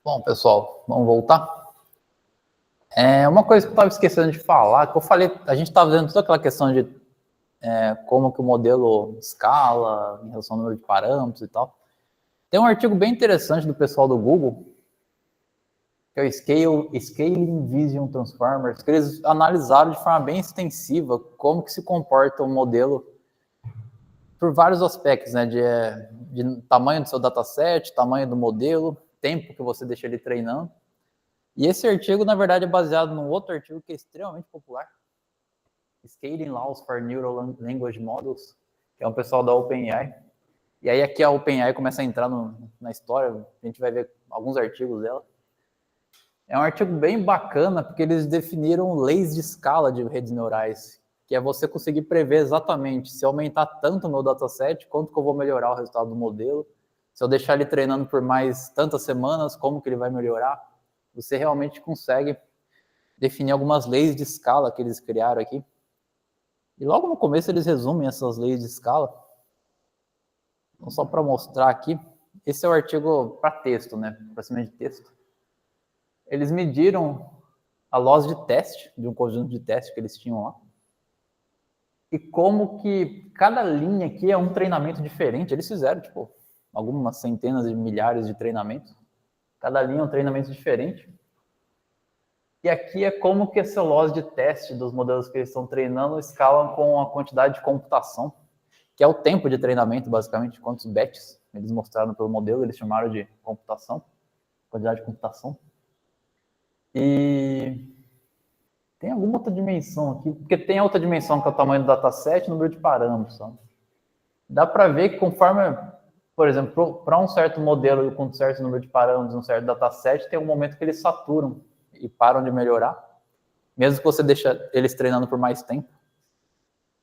Bom, pessoal, vamos voltar. Uma coisa que eu estava esquecendo de falar, que eu falei, a gente estava vendo toda aquela questão de como que o modelo escala em relação ao número de parâmetros e tal. Tem um artigo bem interessante do pessoal do Google, que é o Scaling Vision Transformers, que eles analisaram de forma bem extensiva como que se comporta o modelo por vários aspectos, né, de tamanho do seu dataset, tamanho do modelo, tempo que você deixa ele treinando. E esse artigo, na verdade, é baseado num outro artigo que é extremamente popular, Scaling Laws for Neural Language Models, que é um pessoal da OpenAI. E aí aqui a OpenAI começa a entrar na história, a gente vai ver alguns artigos dela. É um artigo bem bacana, porque eles definiram leis de escala de redes neurais, que é você conseguir prever exatamente se aumentar tanto o meu dataset, quanto que eu vou melhorar o resultado do modelo, se eu deixar ele treinando por mais tantas semanas, como que ele vai melhorar. Você realmente consegue definir algumas leis de escala que eles criaram aqui. E logo no começo eles resumem essas leis de escala. Então, só para mostrar aqui, esse é o artigo para texto, né? Para cima de texto. Eles mediram a loss de teste, de um conjunto de testes que eles tinham lá. E como que cada linha aqui é um treinamento diferente. Eles fizeram, tipo, algumas centenas de milhares de treinamentos. Cada linha é um treinamento diferente. E aqui é como que essa loss de teste dos modelos que eles estão treinando escalam com a quantidade de computação, que é o tempo de treinamento, basicamente, quantos batches eles mostraram pelo modelo, eles chamaram de computação, quantidade de computação. E tem alguma outra dimensão aqui, porque tem outra dimensão que é o tamanho do dataset e o número de parâmetros. Sabe? Dá para ver que conforme, por exemplo, para um certo modelo com um certo número de parâmetros, um certo dataset, tem um momento que eles saturam e param de melhorar, mesmo que você deixe eles treinando por mais tempo.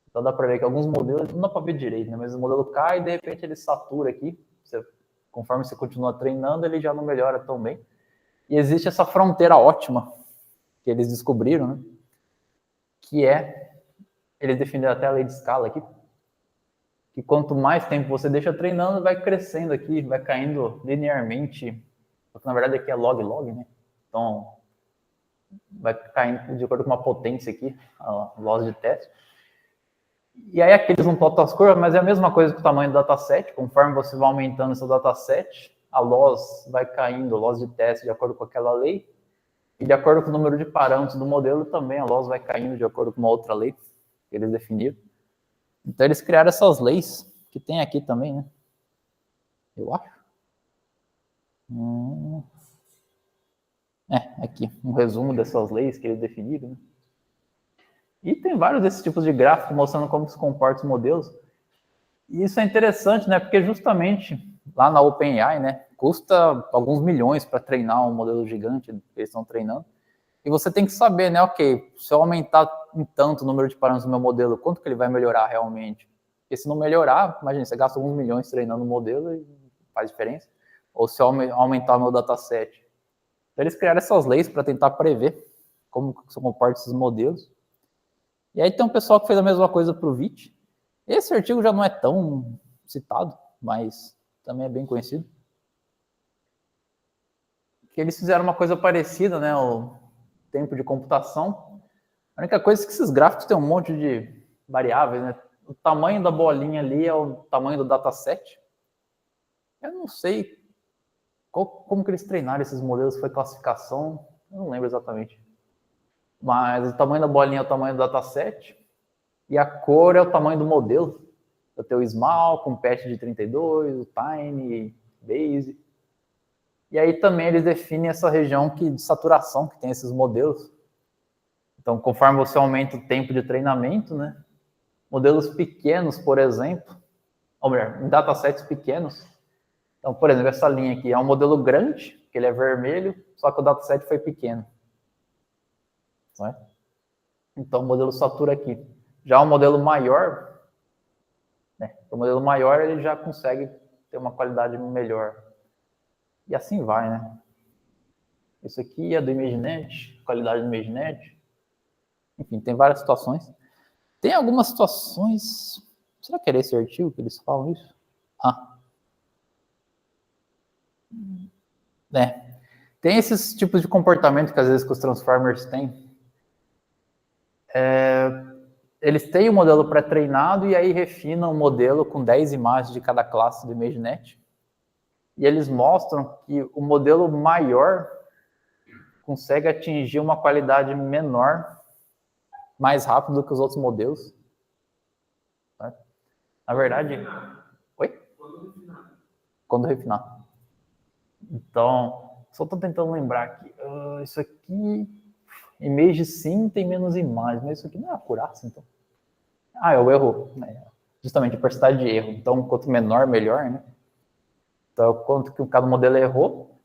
Então dá para ver que alguns modelos, não dá para ver direito, né? Mas o modelo cai e de repente ele satura aqui. Conforme você continua treinando, ele já não melhora tão bem. E existe essa fronteira ótima que eles descobriram, né? Que eles definiram até a lei de escala aqui, que quanto mais tempo você deixa treinando, vai crescendo aqui, vai caindo linearmente, porque na verdade aqui é log, né? Então, vai caindo de acordo com uma potência aqui, a loss de teste. E aí aqui eles não plotam as curvas, mas é a mesma coisa com o tamanho do dataset, conforme você vai aumentando seu dataset, a loss vai caindo, a loss de teste de acordo com aquela lei, e de acordo com o número de parâmetros do modelo, também a loss vai caindo de acordo com uma outra lei que eles definiram. Então eles criaram essas leis, que tem aqui também, né? Eu acho. Aqui, um resumo dessas leis que eles definiram. Né? E tem vários desses tipos de gráficos mostrando como se comportam os modelos. E isso é interessante, né? Porque justamente lá na OpenAI, né? Custa alguns milhões para treinar um modelo gigante que eles estão treinando. E você tem que saber, né? Ok, se eu aumentar em tanto o número de parâmetros do meu modelo, quanto que ele vai melhorar realmente? Porque se não melhorar, imagina, você gasta alguns milhões treinando o modelo e faz diferença. Ou se eu aumentar o meu dataset. Então, eles criaram essas leis para tentar prever como se comportam esses modelos. E aí tem um pessoal que fez a mesma coisa para o VIT. Esse artigo já não é tão citado, mas também é bem conhecido. Que eles fizeram uma coisa parecida, né? O tempo de computação. A única coisa é que esses gráficos têm um monte de variáveis, né? O tamanho da bolinha ali é o tamanho do dataset. Eu não sei como que eles treinaram esses modelos, foi classificação, eu não lembro exatamente. Mas o tamanho da bolinha é o tamanho do dataset e a cor é o tamanho do modelo. Eu tenho o Small com patch de 32, o Tiny, Base. E aí também eles definem essa região de saturação que tem esses modelos. Então, conforme você aumenta o tempo de treinamento, né? Modelos pequenos, por exemplo, ou melhor, em datasets pequenos. Então, por exemplo, essa linha aqui é um modelo grande, que ele é vermelho, só que o dataset foi pequeno. Né? Então, o modelo satura aqui. Já o modelo maior, né? O modelo maior ele já consegue ter uma qualidade melhor. E assim vai, né? Isso aqui é do ImageNet, qualidade do ImageNet. Enfim, tem várias situações. Tem algumas situações... Será que era esse artigo que eles falam isso? né? Tem esses tipos de comportamento que às vezes que os transformers têm. Eles têm o modelo pré-treinado e aí refinam o modelo com 10 imagens de cada classe do ImageNet. E eles mostram que o modelo maior consegue atingir uma qualidade menor, mais rápido do que os outros modelos. Tá? Na verdade... Oi? Quando refinar. Então, só estou tentando lembrar aqui. Isso aqui... Image sim tem menos imagens, mas isso aqui não é acurácia, então. É o erro. Né? Justamente a porcentagem de erro. Então, quanto menor, melhor, né? Então, quanto que cada modelo errou.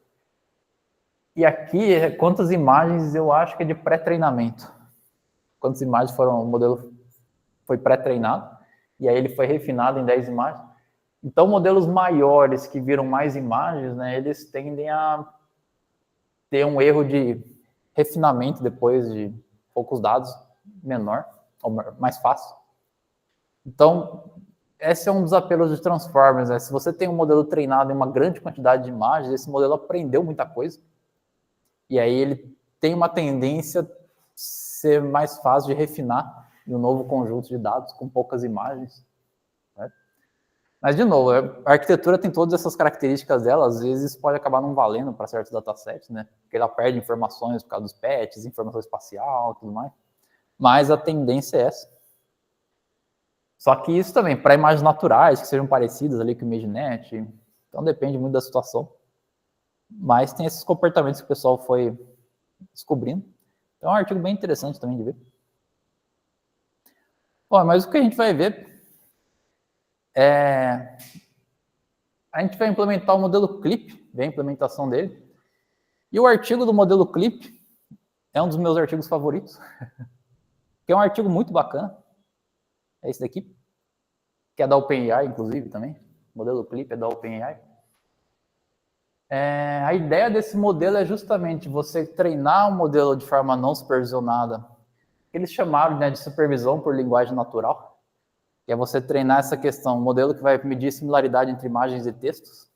E aqui, quantas imagens eu acho que é de pré-treinamento. Quantas imagens foram, o modelo foi pré-treinado, e aí ele foi refinado em 10 imagens. Então, modelos maiores que viram mais imagens, né, eles tendem a ter um erro de refinamento depois de poucos dados menor, ou mais fácil. Então, esse é um dos apelos de Transformers, né? Se você tem um modelo treinado em uma grande quantidade de imagens, esse modelo aprendeu muita coisa, e aí ele tem uma tendência a ser mais fácil de refinar em um novo conjunto de dados com poucas imagens. Né? Mas, de novo, a arquitetura tem todas essas características dela, às vezes pode acabar não valendo para certos datasets, né? Porque ela perde informações por causa dos patches, informação espacial e tudo mais. Mas a tendência é essa. Só que isso também, para imagens naturais, que sejam parecidas ali com o ImageNet, então depende muito da situação. Mas tem esses comportamentos que o pessoal foi descobrindo. Então é um artigo bem interessante também de ver. Bom, mas o que a gente vai ver é... A gente vai implementar o modelo CLIP, ver a implementação dele. E o artigo do modelo CLIP é um dos meus artigos favoritos, que é um artigo muito bacana. É esse daqui, que é da OpenAI, inclusive, também. O modelo CLIP é da OpenAI. A ideia desse modelo é justamente você treinar um modelo de forma não supervisionada, que eles chamaram, né, de supervisão por linguagem natural, que é você treinar essa questão, um modelo que vai medir similaridade entre imagens e textos.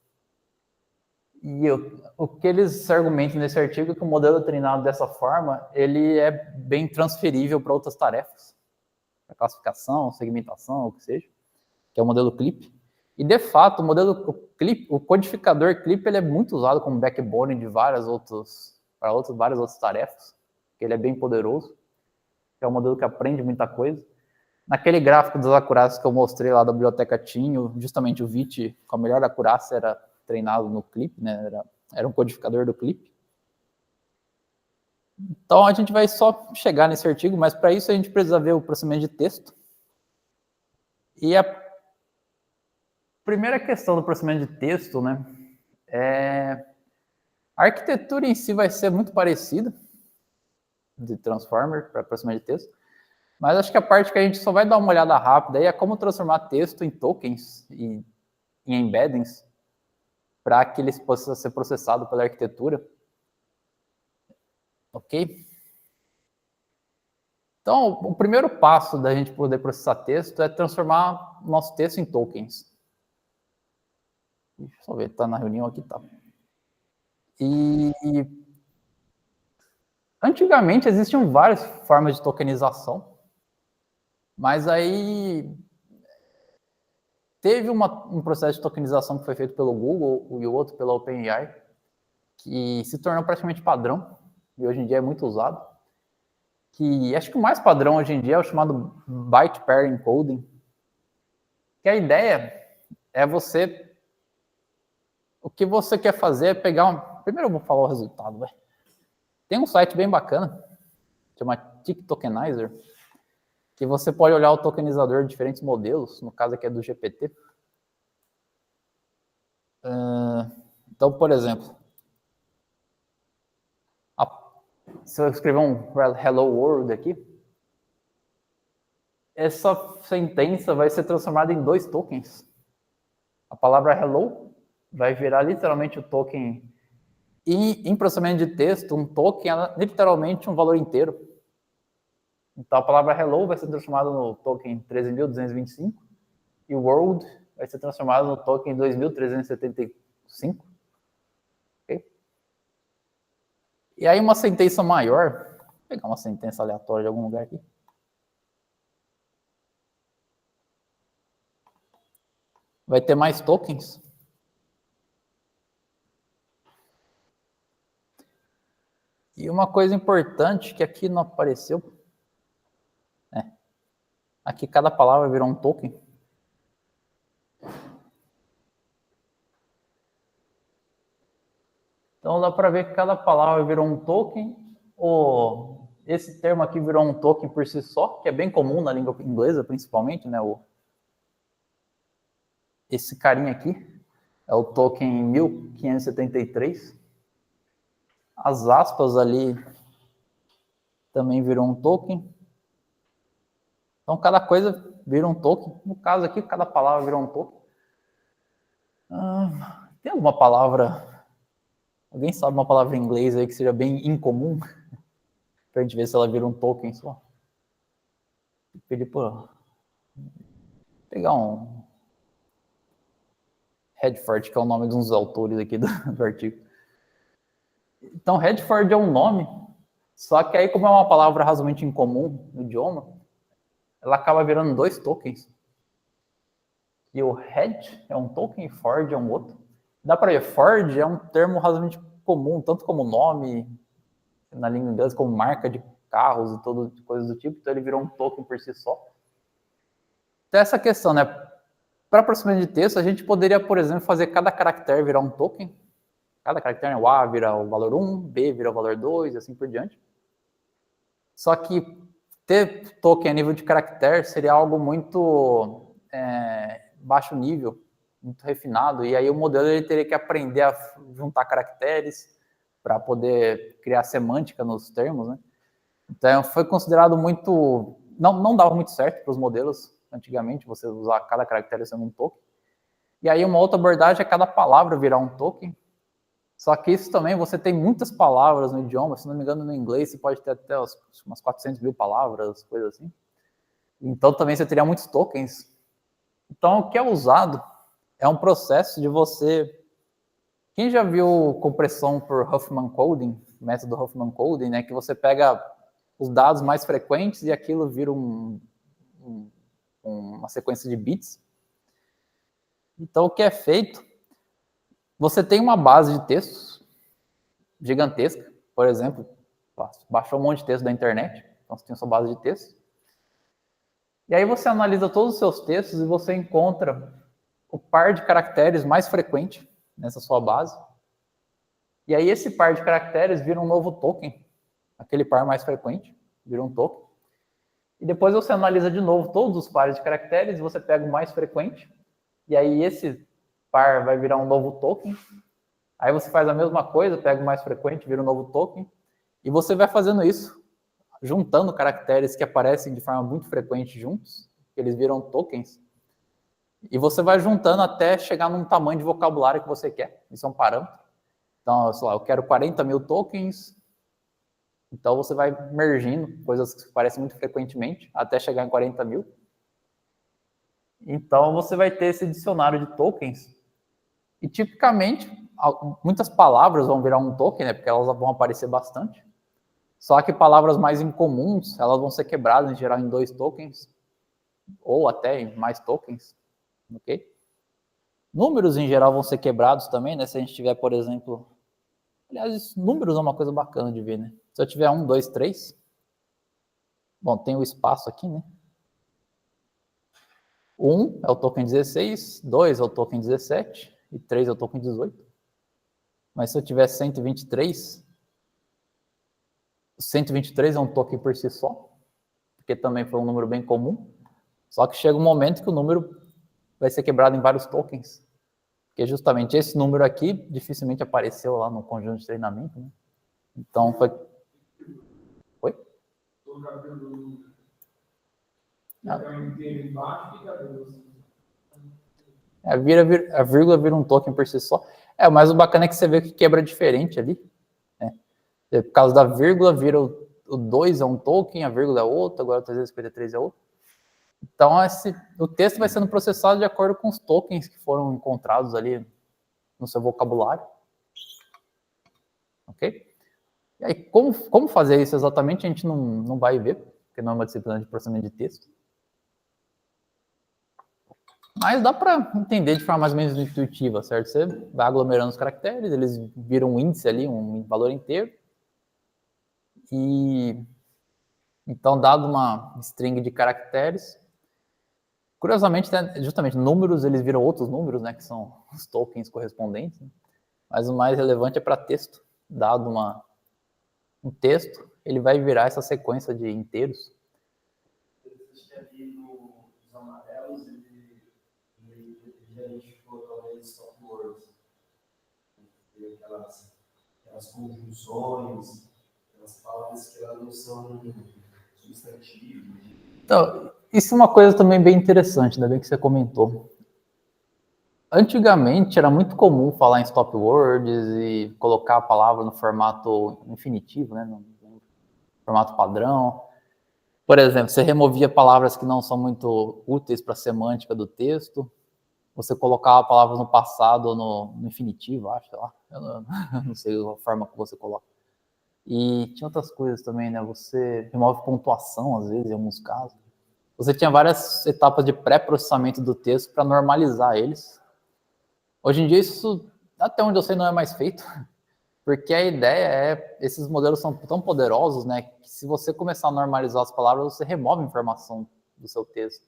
E o que eles argumentam nesse artigo é que o modelo treinado dessa forma, ele é bem transferível para outras tarefas, para classificação, segmentação, o que seja, que é o modelo CLIP. E, de fato, o modelo CLIP, o codificador CLIP, ele é muito usado como backbone de várias outras tarefas, que ele é bem poderoso, é um modelo que aprende muita coisa. Naquele gráfico das acurácias que eu mostrei lá da biblioteca Tinho, justamente o VIT com a melhor acurácia era treinado no CLIP, né? Era um codificador do CLIP. Então, a gente vai só chegar nesse artigo, mas para isso a gente precisa ver o processamento de texto. E a primeira questão do processamento de texto, né, a arquitetura em si vai ser muito parecida de Transformer para processamento de texto, mas acho que a parte que a gente só vai dar uma olhada rápida aí é como transformar texto em tokens e em embeddings para que eles possam ser processados pela arquitetura. Ok? Então, o primeiro passo da gente poder processar texto é transformar o nosso texto em tokens. Deixa eu só ver, tá na reunião aqui, tá. E antigamente existiam várias formas de tokenização, mas aí teve um processo de tokenização que foi feito pelo Google e o outro pela OpenAI, que se tornou praticamente padrão, e hoje em dia é muito usado. Que acho que o mais padrão hoje em dia é o chamado Byte Pair Encoding, que a ideia é você... O que você quer fazer é pegar Primeiro eu vou falar o resultado, vai. Tem um site bem bacana, chama TikTokenizer, que você pode olhar o tokenizador de diferentes modelos, no caso aqui é do GPT. Então, por exemplo, se eu escrever um Hello World aqui, essa sentença vai ser transformada em 2 tokens. A palavra hello vai virar literalmente o token. E em processamento de texto, um token é literalmente um valor inteiro. Então a palavra hello vai ser transformada no token 13.225 e o world vai ser transformado no token 2.375. Okay? E aí uma sentença maior, vou pegar uma sentença aleatória de algum lugar aqui. Vai ter mais tokens. E uma coisa importante que aqui não apareceu, aqui cada palavra virou um token. Então dá para ver que cada palavra virou um token, ou esse termo aqui virou um token por si só, que é bem comum na língua inglesa, principalmente, né? Esse carinha aqui é o token 1573. As aspas ali também virou um token. Então cada coisa vira um token. No caso aqui, cada palavra virou um token. Tem alguma palavra... Alguém sabe uma palavra em inglês aí que seja bem incomum? Pra gente ver se ela vira um token só. Vou pedir por... Pegar um... Redford, que é o nome de uns autores aqui do artigo. Então, Redford é um nome, só que aí, como é uma palavra razoavelmente incomum no idioma, ela acaba virando 2 tokens. E o Red é um token e Ford é um outro. Dá para ver, Ford é um termo razoavelmente comum, tanto como nome na língua inglesa, como marca de carros e todas coisas do tipo, então ele virou um token por si só. Então essa questão, né? Para processamento de texto, a gente poderia, por exemplo, fazer cada caractere virar um token. Cada caractere, o A vira o valor 1, B vira o valor 2, e assim por diante. Só que ter token a nível de caractere seria algo muito baixo nível, muito refinado, e aí o modelo ele teria que aprender a juntar caracteres para poder criar semântica nos termos, né? Então foi considerado muito... Não dava muito certo para os modelos, antigamente, você usar cada caractere sendo um token. E aí uma outra abordagem é cada palavra virar um token. Só que isso também, você tem muitas palavras no idioma, se não me engano no inglês você pode ter até umas 400 mil palavras, coisas assim. Então também você teria muitos tokens. Então o que é usado é um processo de você... Quem já viu compressão por Huffman Coding, método Huffman Coding, né, que você pega os dados mais frequentes e aquilo vira uma sequência de bits. Então o que é feito... Você tem uma base de textos gigantesca, por exemplo, baixou um monte de texto da internet, então você tem a sua base de textos. E aí você analisa todos os seus textos e você encontra o par de caracteres mais frequente nessa sua base. E aí esse par de caracteres vira um novo token, aquele par mais frequente, vira um token. E depois você analisa de novo todos os pares de caracteres e você pega o mais frequente. E aí esse par vai virar um novo token. Aí você faz a mesma coisa, pega o mais frequente, vira um novo token. E você vai fazendo isso, juntando caracteres que aparecem de forma muito frequente juntos, eles viram tokens. E você vai juntando até chegar num tamanho de vocabulário que você quer. Isso é um parâmetro. Então, sei lá, eu quero 40 mil tokens. Então você vai mergindo coisas que aparecem muito frequentemente até chegar em 40 mil. Então você vai ter esse dicionário de tokens. E tipicamente, muitas palavras vão virar um token, né? Porque elas vão aparecer bastante. Só que palavras mais incomuns, elas vão ser quebradas em geral em 2 tokens. Ou até em mais tokens. Ok? Números em geral vão ser quebrados também, né? Se a gente tiver, por exemplo... Aliás, números é uma coisa bacana de ver, né? Se eu tiver 1, 2, 3... Bom, tem o espaço aqui, né? 1 é o token 16, 2 é o token 17 e 3 é o token 18. Mas se eu tiver 123, o 123 é um token por si só, porque também foi um número bem comum. Só que chega um momento que o número vai ser quebrado em vários tokens. Porque justamente esse número aqui dificilmente apareceu lá no conjunto de treinamento, né? Então foi... Oi? A vírgula vira um token por si só. Mas o bacana é que você vê que quebra diferente ali. Né? Por causa da vírgula, vira o 2 é um token, a vírgula é outro, agora o 353 é outro. Então, o texto vai sendo processado de acordo com os tokens que foram encontrados ali no seu vocabulário. Ok? E aí, como fazer isso exatamente, a gente não vai ver, porque não é uma disciplina de processamento de texto. Mas dá para entender de forma mais ou menos intuitiva, certo? Você vai aglomerando os caracteres, eles viram um índice ali, um valor inteiro. E então, dado uma string de caracteres, curiosamente, justamente números, eles viram outros números, né, que são os tokens correspondentes, né? Mas o mais relevante é para texto. Dado um texto, ele vai virar essa sequência de inteiros. Acho que ali nos amarelos ele identificou talvez stop words. Aquelas conjunções, aquelas palavras que elas não são substantivos. Então, isso é uma coisa também bem interessante, ainda bem que você comentou. Antigamente era muito comum falar em stop words e colocar a palavra no formato infinitivo, né, no formato padrão. Por exemplo, você removia palavras que não são muito úteis para a semântica do texto, você colocava palavras no passado ou no infinitivo, acho, sei lá. Eu não sei a forma que você coloca. E tinha outras coisas também, né? Você remove pontuação, às vezes, em alguns casos. Você tinha várias etapas de pré-processamento do texto para normalizar eles. Hoje em dia, isso, até onde eu sei, não é mais feito, porque a ideia é, esses modelos são tão poderosos, né, que se você começar a normalizar as palavras, você remove informação do seu texto.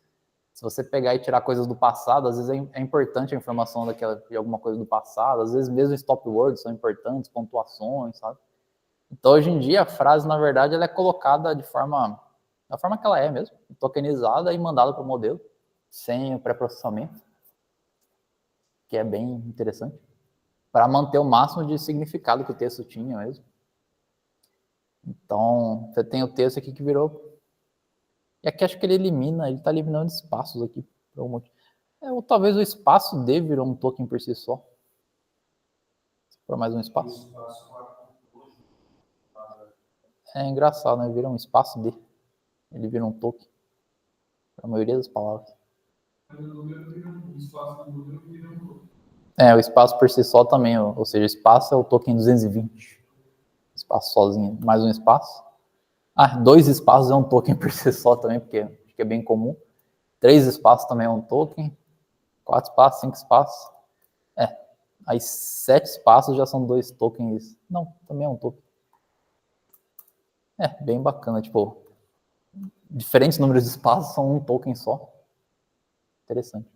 Se você pegar e tirar coisas do passado, às vezes é importante a informação de alguma coisa do passado, às vezes mesmo stop words são importantes, pontuações, sabe? Então, hoje em dia, a frase, na verdade, ela é colocada da forma que ela é mesmo, tokenizada e mandada para o modelo, sem o pré-processamento, que é bem interessante, para manter o máximo de significado que o texto tinha mesmo. Então, você tem o texto aqui que virou... E aqui acho que ele está eliminando espaços aqui, por algum motivo. Ou talvez o espaço D virou um token por si só. Se for mais um espaço. É engraçado, né? Vira um espaço D. Ele vira um token. Para a maioria das palavras. O espaço por si só também, ou seja, espaço é o token 220. Espaço sozinho, mais um espaço. 2 espaços é um token por si só também, porque acho que é bem comum. 3 espaços também é um token. 4 espaços, 5 espaços. Aí 7 espaços já são 2 tokens. Não, também é um token. Bem bacana, tipo, diferentes números de espaços são um token só. Interessante.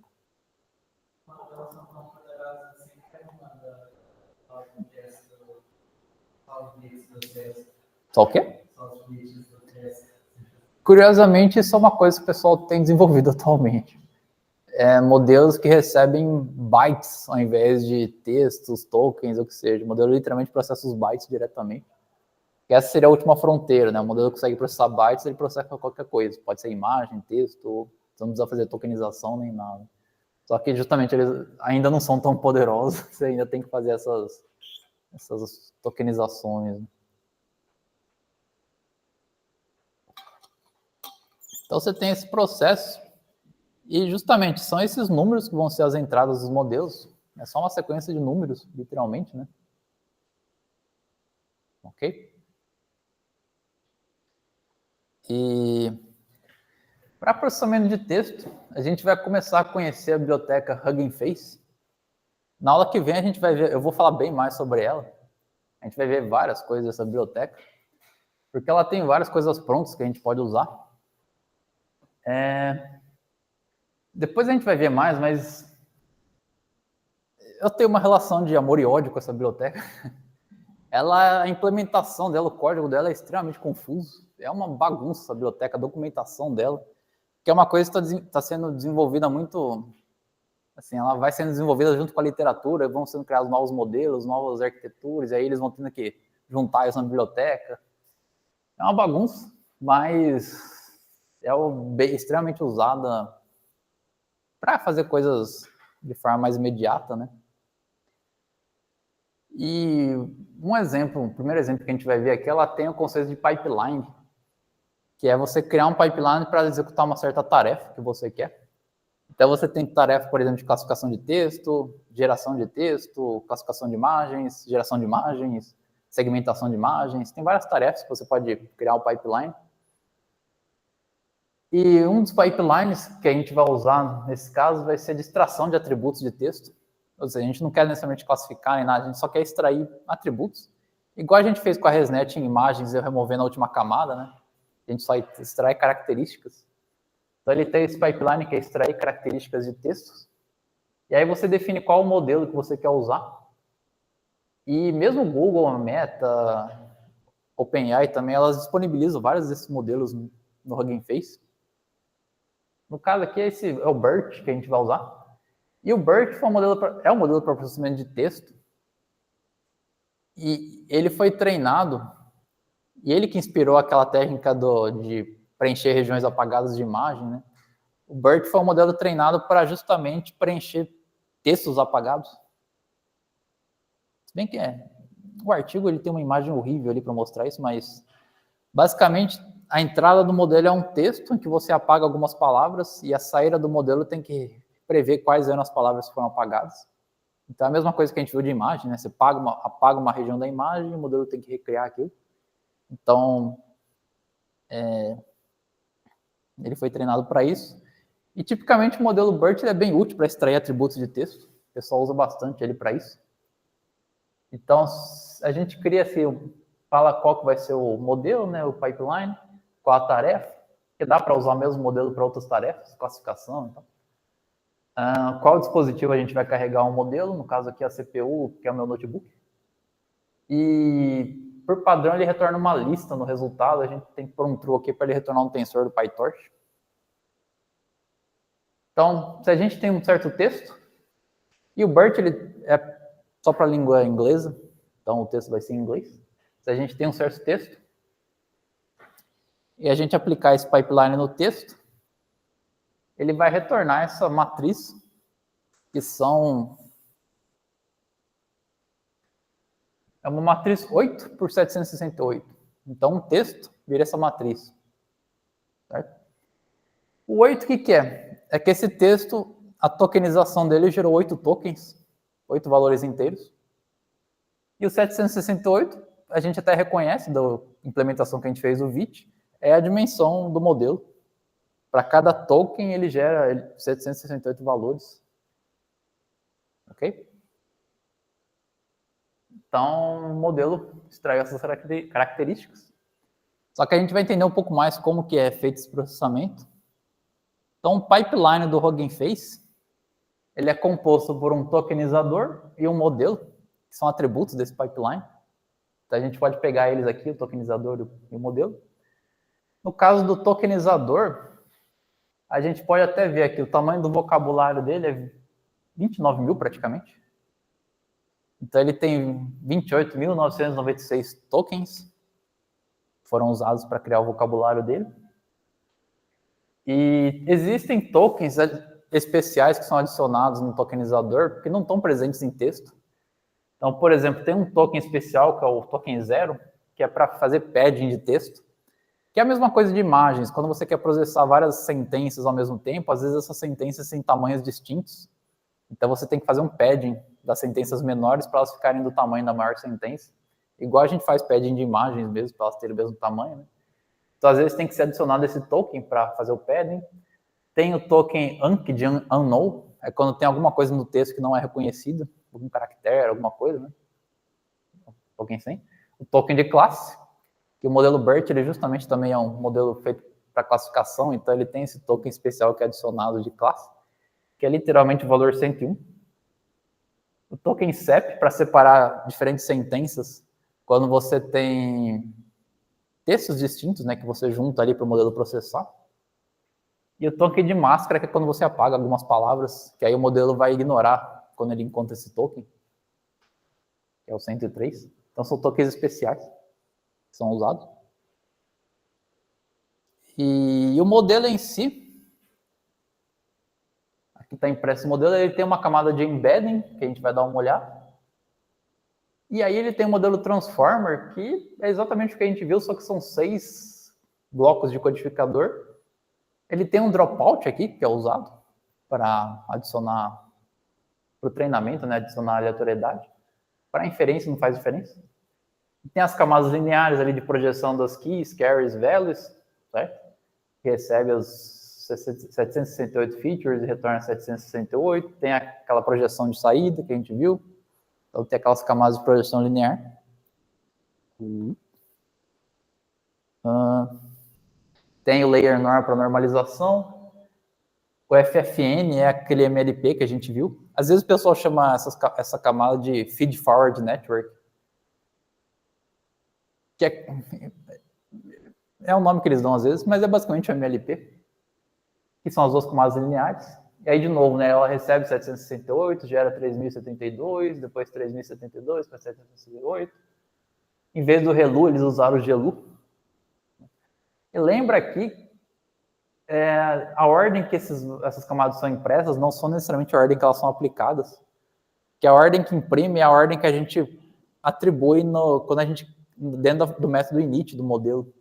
Só o quê? Curiosamente, isso é uma coisa que o pessoal tem desenvolvido atualmente. Modelos que recebem bytes ao invés de textos, tokens, ou o que seja. O modelo literalmente processa os bytes diretamente. E essa seria a última fronteira, né? O modelo consegue processar bytes, ele processa qualquer coisa. Pode ser imagem, texto, você não precisa fazer tokenização nem nada. Só que justamente eles ainda não são tão poderosos, você ainda tem que fazer essas tokenizações. Então você tem esse processo e justamente são esses números que vão ser as entradas dos modelos. É só uma sequência de números, literalmente, né? Ok? E para processamento de texto, a gente vai começar a conhecer a biblioteca Hugging Face. Na aula que vem a gente vai ver, eu vou falar bem mais sobre ela. A gente vai ver várias coisas dessa biblioteca, porque ela tem várias coisas prontas que a gente pode usar. Depois a gente vai ver mais, mas eu tenho uma relação de amor e ódio com essa biblioteca. A implementação dela, o código dela é extremamente confuso. É uma bagunça a biblioteca, a documentação dela, que é uma coisa que está sendo desenvolvida muito... Assim, ela vai sendo desenvolvida junto com a literatura, vão sendo criados novos modelos, novas arquiteturas, e aí eles vão tendo que juntar isso na biblioteca. É uma bagunça, mas é extremamente usada para fazer coisas de forma mais imediata, né? E o primeiro exemplo que a gente vai ver aqui, ela tem o conceito de pipeline, que é você criar um pipeline para executar uma certa tarefa que você quer. Então você tem tarefa, por exemplo, de classificação de texto, geração de texto, classificação de imagens, geração de imagens, segmentação de imagens, tem várias tarefas que você pode criar um pipeline. E um dos pipelines que a gente vai usar nesse caso vai ser a extração de atributos de texto. Ou seja, a gente não quer necessariamente classificar nem nada, a gente só quer extrair atributos. Igual a gente fez com a ResNet em imagens, eu removendo a última camada, né? A gente só extrai características. Então ele tem esse pipeline que é extrair características de textos. E aí você define qual o modelo que você quer usar. E mesmo o Google, a Meta, OpenAI também, elas disponibilizam vários desses modelos no Hugging Face. No caso aqui, esse é o BERT que a gente vai usar. E o BERT foi um modelo para processamento de texto. E ele foi treinado, e ele que inspirou aquela técnica de preencher regiões apagadas de imagem, né? O BERT foi um modelo treinado para justamente preencher textos apagados. Se bem que o artigo ele tem uma imagem horrível ali para mostrar isso, mas basicamente a entrada do modelo é um texto em que você apaga algumas palavras e a saída do modelo tem que prever quais eram as palavras que foram apagadas. Então é a mesma coisa que a gente viu de imagem, né? Você apaga uma região da imagem e o modelo tem que recriar aquilo. Então, ele foi treinado para isso. E tipicamente o modelo BERT é bem útil para extrair atributos de texto. O pessoal usa bastante ele para isso. Então, a gente cria assim, fala qual que vai ser o modelo, né, o pipeline, qual a tarefa, que dá para usar o mesmo modelo para outras tarefas, classificação. Então. Qual dispositivo a gente vai carregar o modelo, no caso aqui a CPU, que é o meu notebook. E, por padrão, ele retorna uma lista no resultado, a gente tem que pôr um true aqui para ele retornar um tensor do PyTorch. Então, se a gente tem um certo texto, e o BERT ele é só para a língua inglesa, então o texto vai ser em inglês. Se a gente tem um certo texto, e a gente aplicar esse pipeline no texto, ele vai retornar essa matriz, que é uma matriz 8 por 768. Então, um texto vira essa matriz. Certo? O 8, o que é? É que esse texto, a tokenização dele gerou 8 tokens, 8 valores inteiros. E o 768, a gente até reconhece da implementação que a gente fez do VIT, é a dimensão do modelo. Para cada token, ele gera 768 valores. Ok? Então, o modelo extrai essas características. Só que a gente vai entender um pouco mais como que é feito esse processamento. Então, o pipeline do Hugging Face, ele é composto por um tokenizador e um modelo, que são atributos desse pipeline. Então, a gente pode pegar eles aqui, o tokenizador e o modelo. No caso do tokenizador, a gente pode até ver aqui, o tamanho do vocabulário dele é 29 mil praticamente. Então, ele tem 28.996 tokens que foram usados para criar o vocabulário dele. E existem tokens especiais que são adicionados no tokenizador que não estão presentes em texto. Então, por exemplo, tem um token especial, que é o token 0, que é para fazer padding de texto, que é a mesma coisa de imagens. Quando você quer processar várias sentenças ao mesmo tempo, às vezes essas sentenças têm tamanhos distintos. Então, você tem que fazer um padding das sentenças menores para elas ficarem do tamanho da maior sentença. Igual a gente faz padding de imagens mesmo, para elas terem o mesmo tamanho, né? Então, às vezes, tem que ser adicionado esse token para fazer o padding. Tem o token UNC, de unknown, é quando tem alguma coisa no texto que não é reconhecida, algum caractere, alguma coisa, né? Token sem. O token de classe, que o modelo BERT, ele justamente também é um modelo feito para classificação, então ele tem esse token especial que é adicionado de classe, que é literalmente o valor 101. O token CEP, para separar diferentes sentenças, quando você tem textos distintos, né, que você junta ali para o modelo processar. E o token de máscara, que é quando você apaga algumas palavras, que aí o modelo vai ignorar quando ele encontra esse token, que é o 103. Então, são tokens especiais que são usados. E o modelo em si, aqui está impresso o modelo, ele tem uma camada de embedding, que a gente vai dar uma olhada. E aí ele tem o modelo transformer, que é exatamente o que a gente viu, só que são 6 blocos de codificador. Ele tem um dropout aqui, que é usado para adicionar para o treinamento, né, adicionar aleatoriedade. Para inferência não faz diferença. Tem as camadas lineares ali de projeção das keys, carries, values, certo? Que recebe as 768 features e retorna 768. Tem aquela projeção de saída que a gente viu. Então tem aquelas camadas de projeção linear. Tem o layer norm para normalização. O FFN é aquele MLP que a gente viu. Às vezes o pessoal chama essa camada de Feed Forward Network. Que é o nome que eles dão às vezes, mas é basicamente o MLP. Que são as duas camadas lineares. E aí, de novo, né, ela recebe 768, gera 3072, depois 3072, depois 768. Em vez do ReLU, eles usaram o GLU. E lembra aqui, a ordem que essas camadas são impressas não são necessariamente a ordem que elas são aplicadas. Que a ordem que imprime é a ordem que a gente atribui quando a gente, dentro do método init do modelo.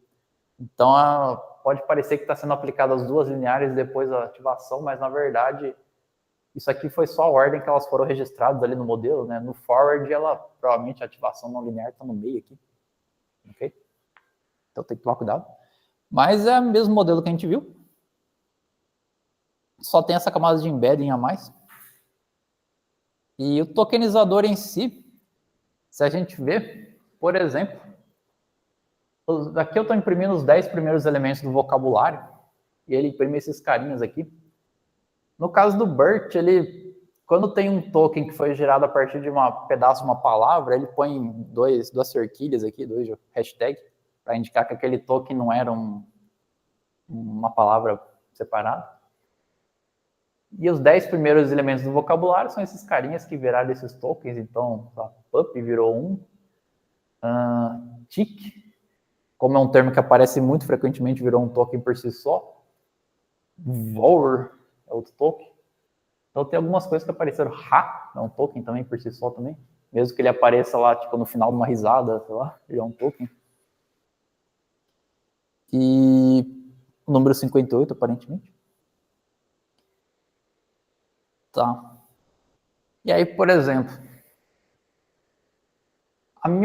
Então, pode parecer que está sendo aplicada as duas lineares depois da ativação, mas na verdade, isso aqui foi só a ordem que elas foram registradas ali no modelo, né? No forward, provavelmente a ativação não linear está no meio aqui. Ok? Então tem que tomar cuidado. Mas é o mesmo modelo que a gente viu. Só tem essa camada de embedding a mais. E o tokenizador em si, se a gente ver, por exemplo, aqui eu estou imprimindo os 10 primeiros elementos do vocabulário, e ele imprime esses carinhas aqui. No caso do BERT, quando tem um token que foi gerado a partir de um pedaço de uma palavra, ele põe duas cerquilhas aqui, dois hashtags, para indicar que aquele token não era uma palavra separada. E os 10 primeiros elementos do vocabulário são esses carinhas que viraram esses tokens. Então, pup virou tick, como é um termo que aparece muito frequentemente, virou um token por si só. Vower é outro token. Então tem algumas coisas que apareceram. É um token também por si só também. Mesmo que ele apareça lá, tipo, no final de uma risada, sei lá, ele é um token. E o número 58, aparentemente. Tá. E aí, por exemplo,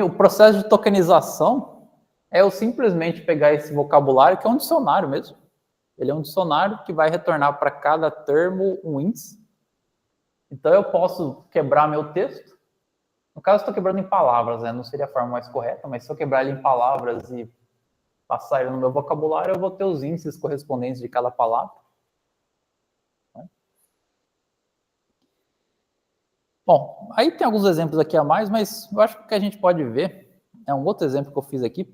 o processo de tokenização é eu simplesmente pegar esse vocabulário, que é um dicionário mesmo. Ele é um dicionário que vai retornar para cada termo um índice. Então, eu posso quebrar meu texto. No caso, estou quebrando em palavras, né? Não seria a forma mais correta, mas se eu quebrar ele em palavras e passar ele no meu vocabulário, eu vou ter os índices correspondentes de cada palavra. Bom, aí tem alguns exemplos aqui a mais, mas eu acho que o que a gente pode ver é um outro exemplo que eu fiz aqui.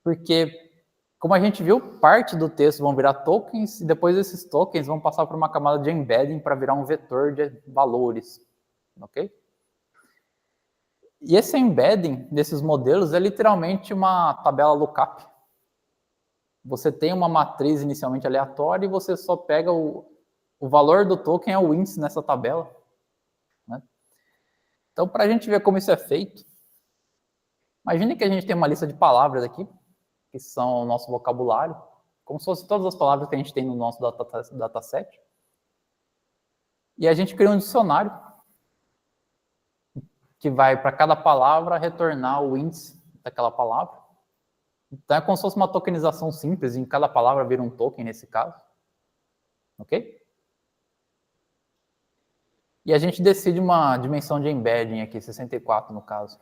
Porque, como a gente viu, parte do texto vão virar tokens e depois esses tokens vão passar por uma camada de embedding para virar um vetor de valores. Ok? E esse embedding desses modelos é literalmente uma tabela lookup. Você tem uma matriz inicialmente aleatória e você só pega o valor do token é o índice nessa tabela. Né? Então, para a gente ver como isso é feito, imagine que a gente tem uma lista de palavras aqui, que são o nosso vocabulário, como se fossem todas as palavras que a gente tem no nosso dataset. E a gente cria um dicionário que vai, para cada palavra, retornar o índice daquela palavra. Então, é como se fosse uma tokenização simples, em cada palavra vira um token nesse caso. Ok? E a gente decide uma dimensão de embedding aqui, 64 no caso.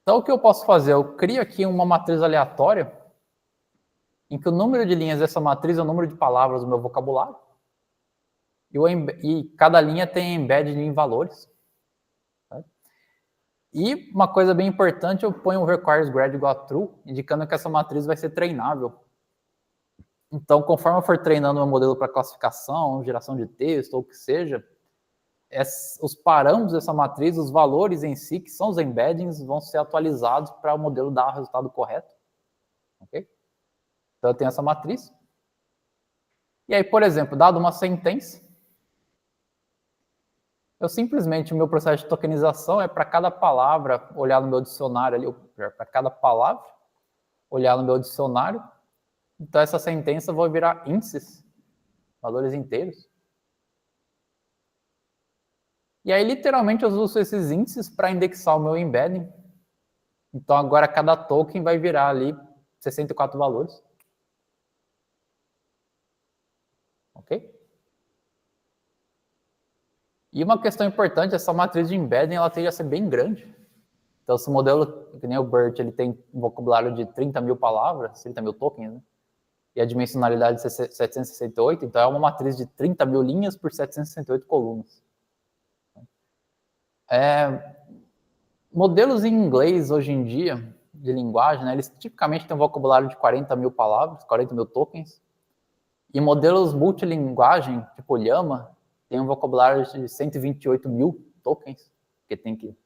Então, o que eu posso fazer? Eu crio aqui uma matriz aleatória, em que o número de linhas dessa matriz é o número de palavras do meu vocabulário. E cada linha tem embedding em valores. Tá? E uma coisa bem importante, eu ponho o requires grad igual a true, indicando que essa matriz vai ser treinável. Então, conforme eu for treinando meu modelo para classificação, geração de texto, ou o que seja, os parâmetros dessa matriz, os valores em si, que são os embeddings, vão ser atualizados para o modelo dar o resultado correto. Ok? Então, eu tenho essa matriz. E aí, por exemplo, dado uma sentença, eu simplesmente, o meu processo de tokenização é para cada palavra, olhar no meu dicionário ali, para cada palavra, olhar no meu dicionário. Então, essa sentença vai virar índices, valores inteiros. E aí, literalmente, eu uso esses índices para indexar o meu embedding. Então, agora, cada token vai virar ali 64 valores. Ok? E uma questão importante, essa matriz de embedding, ela tende a ser bem grande. Então, esse modelo, que nem o BERT, ele tem um vocabulário de 30 mil palavras, 30 mil tokens, né? E a dimensionalidade de 768, então é uma matriz de 30 mil linhas por 768 colunas. Modelos em inglês, hoje em dia, de linguagem, né, eles tipicamente têm um vocabulário de 40 mil palavras, 40 mil tokens. E modelos multilinguagem, tipo Llama, tem um vocabulário de 128 mil tokens, porque tem que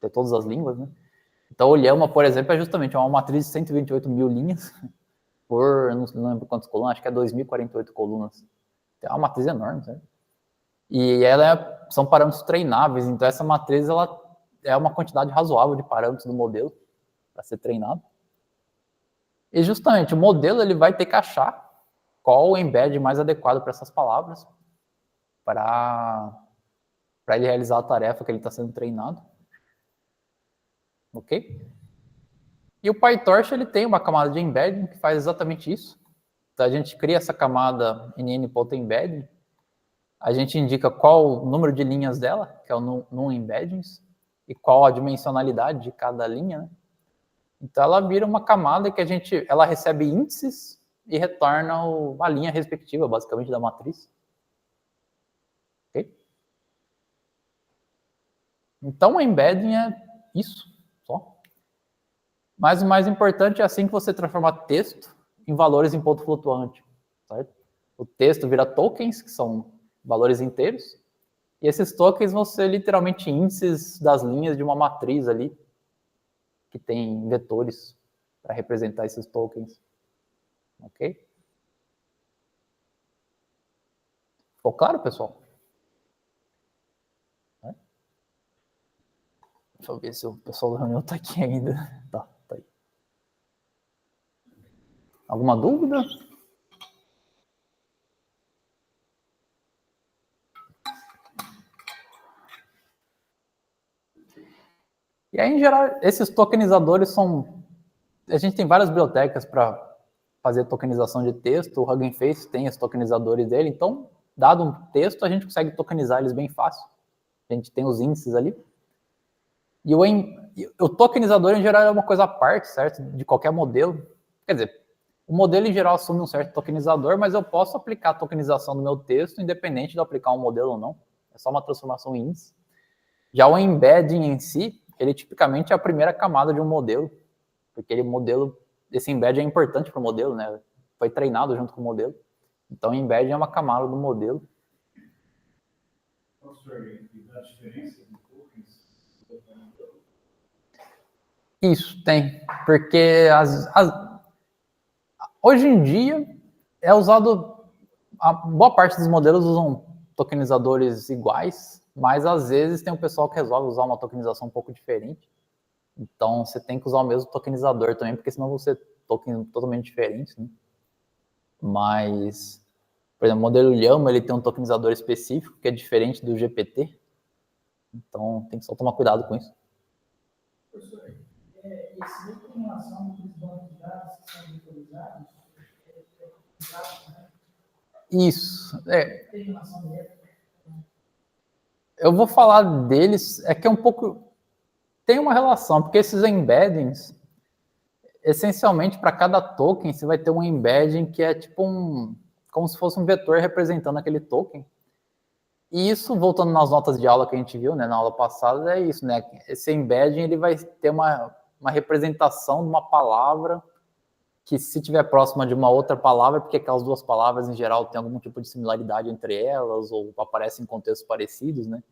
ter todas as línguas, né? Então, o Llama, por exemplo, é justamente uma matriz de 128 mil linhas por, não lembro quantas colunas, acho que é 2.048 colunas. É uma matriz enorme, certo? E ela são parâmetros treináveis, então essa matriz ela é uma quantidade razoável de parâmetros do modelo para ser treinado. E justamente o modelo ele vai ter que achar qual o embed mais adequado para essas palavras para ele realizar a tarefa que ele está sendo treinado. Ok? E o PyTorch ele tem uma camada de embedding que faz exatamente isso. Então a gente cria essa camada nn.embedding, a gente indica qual o número de linhas dela, que é o num embeddings, e qual a dimensionalidade de cada linha, né? Então ela vira uma camada que ela recebe índices e retorna a linha respectiva, basicamente, da matriz. Ok? Então o embedding é isso, só. Mas o mais importante é assim que você transforma texto em valores em ponto flutuante, certo? O texto vira tokens, que são valores inteiros, e esses tokens vão ser literalmente índices das linhas de uma matriz ali, que tem vetores para representar esses tokens. Ok? Ficou claro, pessoal? Deixa eu ver se o pessoal da reunião está aqui ainda. Tá aí. Alguma dúvida? E aí, em geral, esses tokenizadores são... A gente tem várias bibliotecas para fazer tokenização de texto. O Hugging Face tem os tokenizadores dele. Então, dado um texto, a gente consegue tokenizar eles bem fácil. A gente tem os índices ali. E o tokenizador, em geral, é uma coisa à parte, certo? De qualquer modelo. Quer dizer, o modelo, em geral, assume um certo tokenizador, mas eu posso aplicar a tokenização no meu texto, independente de eu aplicar um modelo ou não. É só uma transformação em índice. Já o embedding em si, ele tipicamente é a primeira camada de um modelo, porque esse embedding é importante para o modelo, né? Foi treinado junto com o modelo. Então, o embedding é uma camada do modelo. Professor, e dá diferença de tokens? Isso, tem. Porque hoje em dia é usado... A boa parte dos modelos usam tokenizadores iguais, mas às vezes tem um pessoal que resolve usar uma tokenização um pouco diferente. Então, você tem que usar o mesmo tokenizador também, porque senão vão ser tokens totalmente diferentes, né? Mas, por exemplo, o modelo Llama, ele tem um tokenizador específico, que é diferente do GPT. Então, tem que só tomar cuidado com isso. Professor, esse outro em relação aos bancos de dados que são virtualizados, né? Isso. Tem relação direta? Eu vou falar deles, é que é um pouco... Tem uma relação, porque esses embeddings, essencialmente, para cada token, você vai ter um embedding que é tipo como se fosse um vetor representando aquele token. E isso, voltando nas notas de aula que a gente viu, né, na aula passada, é isso, né? Esse embedding, ele vai ter uma representação de uma palavra que, se estiver próxima de uma outra palavra, porque aquelas duas palavras, em geral, têm algum tipo de similaridade entre elas, ou aparecem em contextos parecidos, né?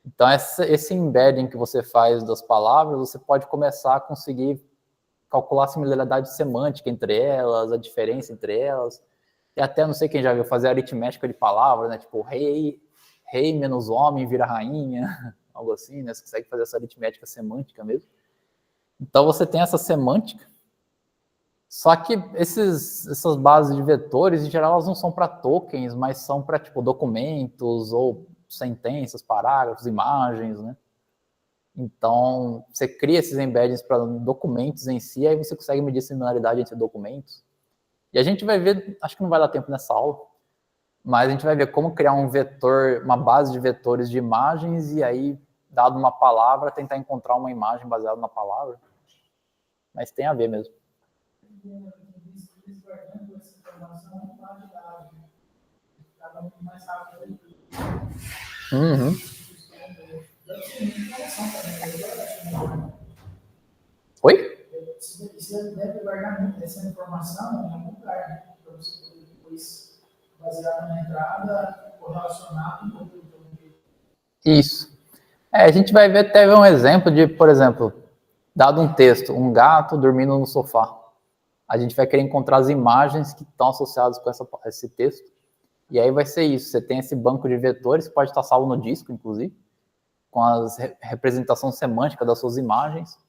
Então, esse embedding que você faz das palavras, você pode começar a conseguir calcular a similaridade semântica entre elas, a diferença entre elas. E até, não sei quem já viu, fazer aritmética de palavras, né? Tipo, rei menos homem vira rainha, algo assim, né? Você consegue fazer essa aritmética semântica mesmo. Então, você tem essa semântica. Só que essas bases de vetores, em geral, elas não são para tokens, mas são para, tipo, documentos ou sentenças, parágrafos, imagens, né? Então, você cria esses embeddings para documentos em si, aí você consegue medir similaridade entre documentos. E a gente vai ver, acho que não vai dar tempo nessa aula, mas a gente vai ver como criar um vetor, uma base de vetores de imagens, e aí, dado uma palavra, tentar encontrar uma imagem baseada na palavra. Mas tem a ver mesmo. Guardando essa informação em base de dados, né? Cada um mais rápido. Uhum. Oi? Você deve guardar essa informação em algum lugar, né? Para você poder depois, baseado na entrada, correlacionar com o conteúdo. Isso. A gente vai ver, teve um exemplo de, por exemplo, dado um texto, um gato dormindo no sofá. A gente vai querer encontrar as imagens que estão associadas com esse texto. E aí vai ser isso. Você tem esse banco de vetores, que pode estar salvo no disco, inclusive, com a representação semântica das suas imagens.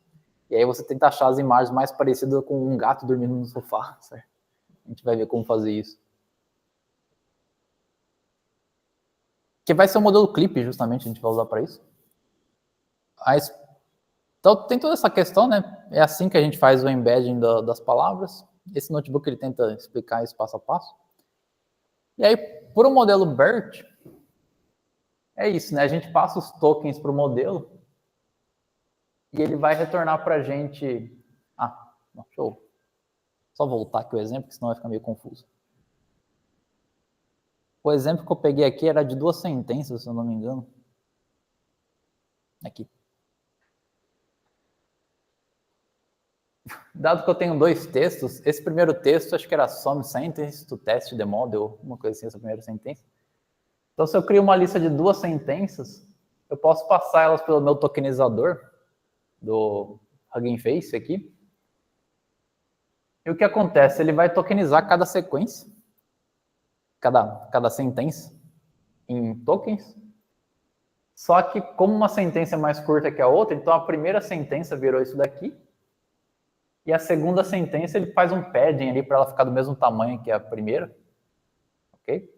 E aí você tenta achar as imagens mais parecidas com um gato dormindo no sofá, certo? A gente vai ver como fazer isso. Que vai ser o modelo clip, justamente, a gente vai usar para isso. Então, tem toda essa questão, né? É assim que a gente faz o embedding das palavras. Esse notebook, ele tenta explicar isso passo a passo. E aí, por um modelo BERT, é isso, né? A gente passa os tokens para o modelo e ele vai retornar para a gente... deixa eu só voltar aqui o exemplo, que senão vai ficar meio confuso. O exemplo que eu peguei aqui era de 2 sentenças, se eu não me engano. Aqui. Dado que eu tenho 2 textos, esse primeiro texto acho que era some sentence to test the model, uma coisa assim, essa primeira sentença. Então, se eu crio uma lista de 2 sentenças, eu posso passar elas pelo meu tokenizador do Hugging Face aqui. E o que acontece? Ele vai tokenizar cada sequência, cada sentença em tokens. Só que, como uma sentença é mais curta que a outra, então a primeira sentença virou isso daqui. E a segunda sentença, ele faz um padding ali para ela ficar do mesmo tamanho que a primeira. Ok?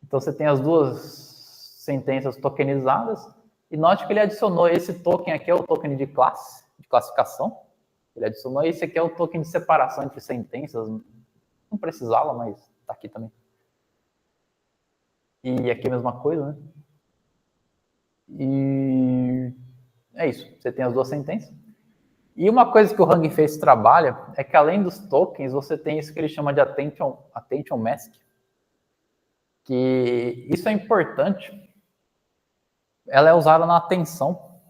Então, você tem as 2 sentenças tokenizadas. E note que ele adicionou esse token aqui, é o token de classe, de classificação. Ele adicionou esse aqui, é o token de separação entre sentenças. Não precisava, mas está aqui também. E aqui a mesma coisa, né? E é isso. Você tem as 2 sentenças. E uma coisa que o Hugging Face trabalha é que, além dos tokens, você tem isso que ele chama de attention mask. Que isso é importante. Ela é usada na atenção,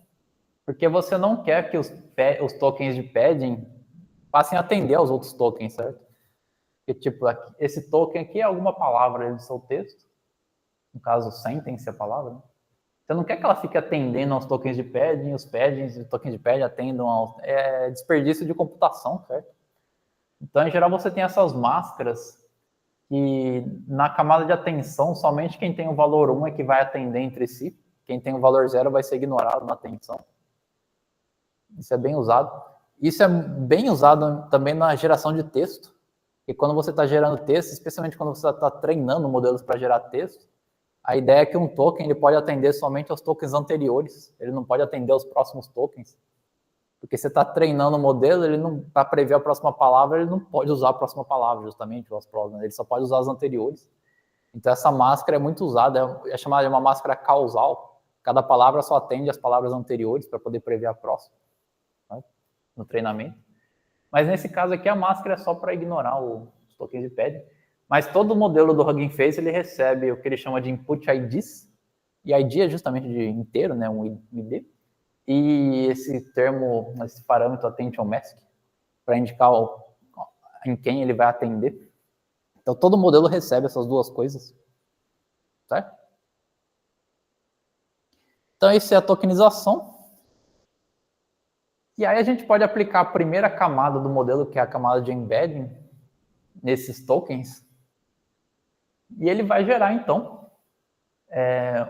porque você não quer que os tokens de padding passem a atender aos outros tokens, certo? Porque, tipo, esse token aqui é alguma palavra do seu texto, no caso, sentence a palavra, né? Você não quer que ela fique atendendo aos tokens de padding, os paddings e os tokens de padding atendam ao... É desperdício de computação, certo? Então, em geral, você tem essas máscaras que, na camada de atenção, somente quem tem o valor 1 é que vai atender entre si. Quem tem o valor 0 vai ser ignorado na atenção. Isso é bem usado. Isso é bem usado também na geração de texto. E quando você está gerando texto, especialmente quando você está treinando modelos para gerar texto, a ideia é que um token ele pode atender somente aos tokens anteriores. Ele não pode atender aos próximos tokens. Porque você está treinando o modelo, ele não, para prever a próxima palavra, ele não pode usar a próxima palavra, justamente, as próximas. Ele só pode usar as anteriores. Então, essa máscara é muito usada, é chamada de uma máscara causal. Cada palavra só atende as palavras anteriores para poder prever a próxima, né, no treinamento. Mas nesse caso aqui, a máscara é só para ignorar os tokens de padding. Mas todo o modelo do Hugging Face, ele recebe o que ele chama de input IDs, e ID é justamente de inteiro, né, um ID, e esse termo, esse parâmetro attention mask, para indicar em quem ele vai atender. Então, todo modelo recebe essas 2 coisas, certo? Então, isso é a tokenização. E aí a gente pode aplicar a primeira camada do modelo, que é a camada de embedding, nesses tokens. E ele vai gerar, então,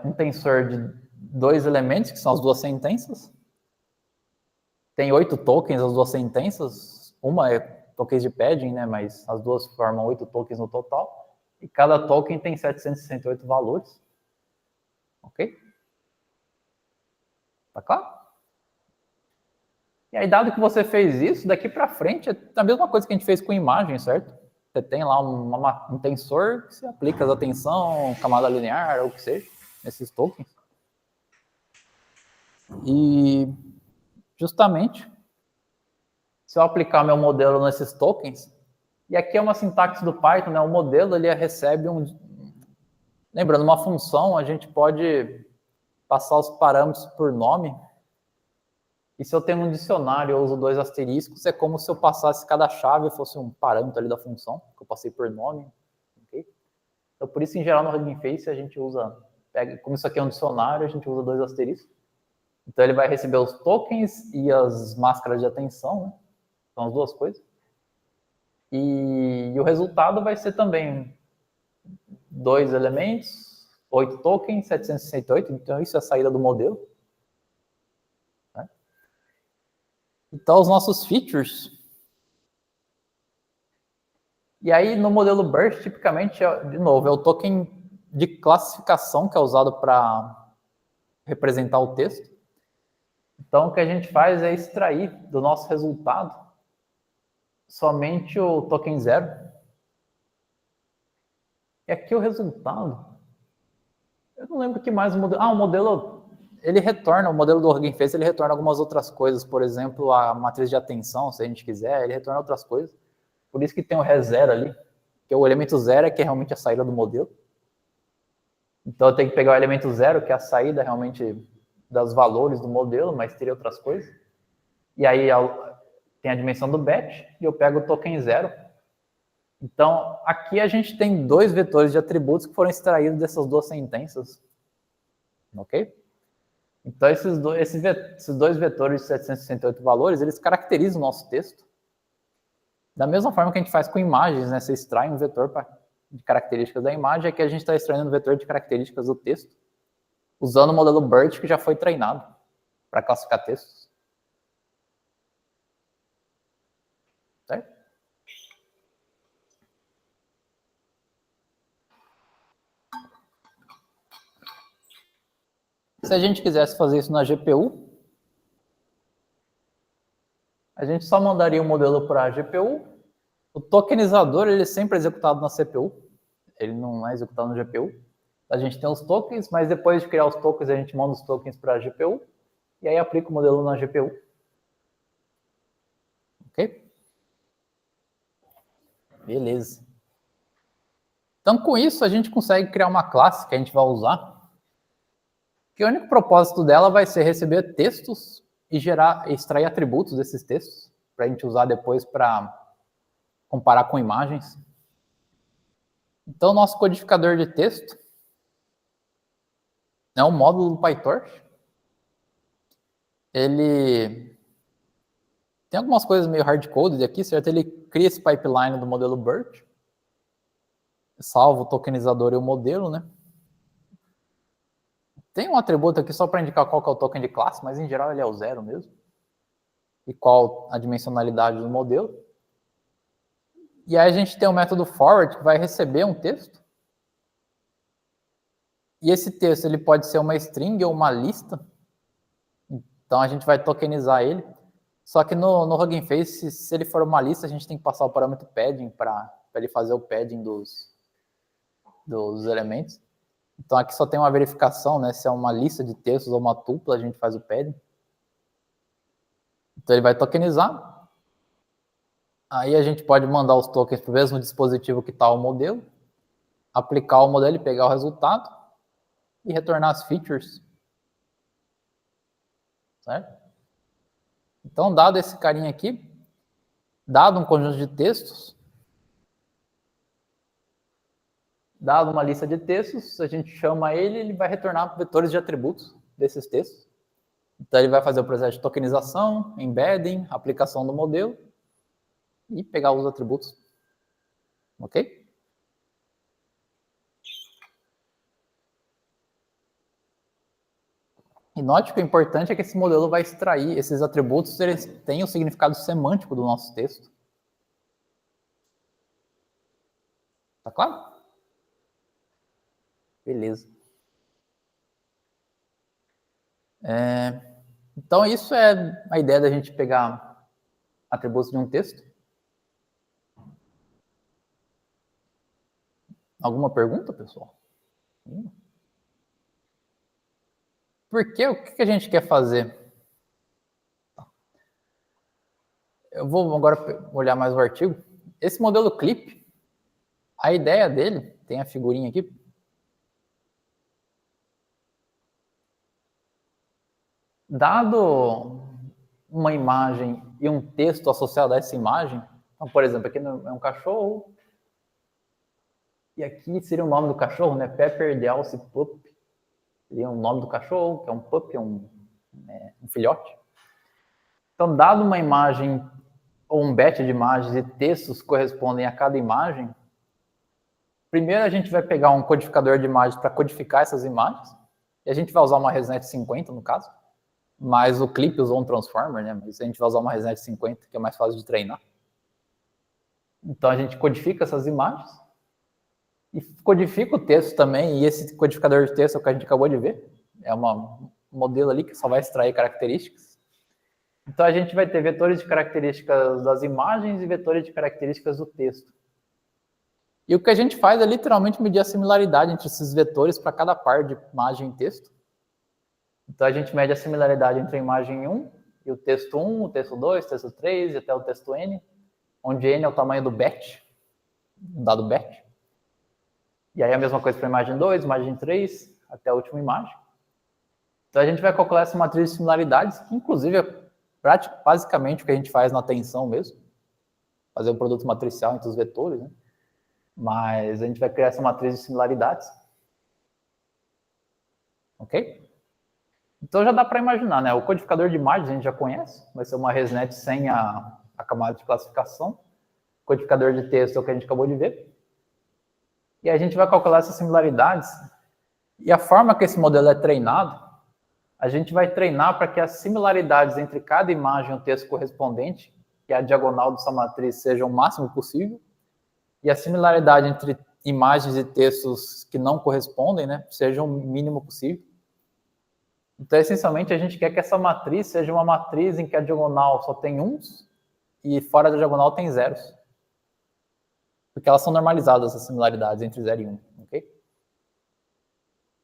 um tensor de 2 elementos, que são as 2 sentenças. Tem 8 tokens, as 2 sentenças. Uma é tokens de padding, né? Mas as 2 formam 8 tokens no total. E cada token tem 768 valores. Ok? Tá claro? E aí, dado que você fez isso, daqui para frente é a mesma coisa que a gente fez com imagem, certo? Você tem lá um tensor que você aplica a tensão, camada linear, ou o que seja, nesses tokens. E justamente, se eu aplicar meu modelo nesses tokens, e aqui é uma sintaxe do Python, né? O modelo ele recebe lembrando, uma função, a gente pode passar os parâmetros por nome. E se eu tenho um dicionário e eu uso 2 asteriscos, é como se eu passasse cada chave fosse um parâmetro ali da função, que eu passei por nome. Okay? Então, por isso, em geral, no Hugging Face, a gente usa, como isso aqui é um dicionário, a gente usa 2 asteriscos. Então, ele vai receber os tokens e as máscaras de atenção, né? São as duas coisas. E o resultado vai ser também 2 elementos, 8 tokens, 768. Então, isso é a saída do modelo. Então, os nossos features. E aí, no modelo Burst, tipicamente, de novo, é o token de classificação que é usado para representar o texto. Então, o que a gente faz é extrair do nosso resultado somente o token 0. E aqui o resultado, eu não lembro o que mais o modelo... o modelo, ele retorna, o modelo do Hugging Face, ele retorna algumas outras coisas, por exemplo, a matriz de atenção, se a gente quiser, ele retorna outras coisas. Por isso que tem o res0 ali, que o elemento 0 é que é realmente a saída do modelo. Então eu tenho que pegar o elemento 0, que é a saída realmente dos valores do modelo, mas teria outras coisas. E aí tem a dimensão do batch, e eu pego o token 0. Então, aqui a gente tem 2 vetores de atributos que foram extraídos dessas 2 sentenças. Ok? Então, esses dois vetores de 768 valores, eles caracterizam o nosso texto. Da mesma forma que a gente faz com imagens, né? Você extrai um vetor de características da imagem, aqui a gente está extraindo um vetor de características do texto, usando o modelo BERT que já foi treinado para classificar textos. Certo? Se a gente quisesse fazer isso na GPU, a gente só mandaria o modelo para a GPU. O tokenizador ele é sempre executado na CPU, ele não é executado no GPU. A gente tem os tokens, mas depois de criar os tokens, a gente manda os tokens para a GPU e aí aplica o modelo na GPU. Ok? Beleza. Então, com isso, a gente consegue criar uma classe que a gente vai usar, que o único propósito dela vai ser receber textos e extrair atributos desses textos, para a gente usar depois para comparar com imagens. Então, nosso codificador de texto é um módulo do PyTorch. Ele tem algumas coisas meio hard-coded aqui, certo? Ele cria esse pipeline do modelo BERT, salva o tokenizador e o modelo, né? Tem um atributo aqui só para indicar qual que é o token de classe, mas em geral ele é o 0 mesmo. E qual a dimensionalidade do modelo. E aí a gente tem o método forward, que vai receber um texto. E esse texto ele pode ser uma string ou uma lista. Então a gente vai tokenizar ele. Só que no Hugging Face, se ele for uma lista, a gente tem que passar o parâmetro padding para ele fazer o padding dos elementos. Então aqui só tem uma verificação, né? Se é uma lista de textos ou uma tupla, a gente faz o padding. Então ele vai tokenizar. Aí a gente pode mandar os tokens para o mesmo dispositivo que está o modelo, aplicar o modelo e pegar o resultado e retornar as features. Certo? Então, dado esse carinha aqui, dado um conjunto de textos, dado uma lista de textos, a gente chama ele vai retornar vetores de atributos desses textos. Então, ele vai fazer o processo de tokenização, embedding, aplicação do modelo e pegar os atributos. Ok? E note que o importante é que esse modelo vai extrair esses atributos, eles têm o significado semântico do nosso texto. Tá claro? Beleza. Então, isso é a ideia da gente pegar atributos de um texto. Alguma pergunta, pessoal? Por quê? O que a gente quer fazer? Eu vou agora olhar mais o artigo. Esse modelo clip, a ideia dele, tem a figurinha aqui. Dado uma imagem e um texto associado a essa imagem, então, por exemplo, aqui é um cachorro, e aqui seria o nome do cachorro, né? Pepper the Alce Pup. Seria o nome do cachorro, que é um pup, um filhote. Então, dado uma imagem ou um batch de imagens e textos que correspondem a cada imagem, primeiro a gente vai pegar um codificador de imagens para codificar essas imagens, e a gente vai usar uma ResNet 50, no caso, mas o clip usou um transformer, né? Mas a gente vai usar uma ResNet 50, que é mais fácil de treinar. Então, a gente codifica essas imagens, e codifica o texto também, e esse codificador de texto é o que a gente acabou de ver, é um modelo ali que só vai extrair características. Então, a gente vai ter vetores de características das imagens e vetores de características do texto. E o que a gente faz é literalmente medir a similaridade entre esses vetores para cada par de imagem e texto. Então, a gente mede a similaridade entre a imagem 1 e o texto 1, o texto 2, o texto 3 e até o texto n, onde n é o tamanho do batch, do dado batch. E aí a mesma coisa para a imagem 2, imagem 3, até a última imagem. Então, a gente vai calcular essa matriz de similaridades, que inclusive é basicamente o que a gente faz na tensão mesmo. Fazer um produto matricial entre os vetores, né? Mas a gente vai criar essa matriz de similaridades. Ok? Então já dá para imaginar, né? O codificador de imagens a gente já conhece, vai ser uma ResNet sem a camada de classificação. O codificador de texto é o que a gente acabou de ver. E a gente vai calcular essas similaridades. E a forma que esse modelo é treinado, a gente vai treinar para que as similaridades entre cada imagem e o texto correspondente, que é a diagonal dessa matriz, seja o máximo possível, e a similaridade entre imagens e textos que não correspondem, né, seja o mínimo possível. Então, essencialmente, a gente quer que essa matriz seja uma matriz em que a diagonal só tem uns e fora da diagonal tem zeros. Porque elas são normalizadas, as similaridades entre 0 e 1, ok?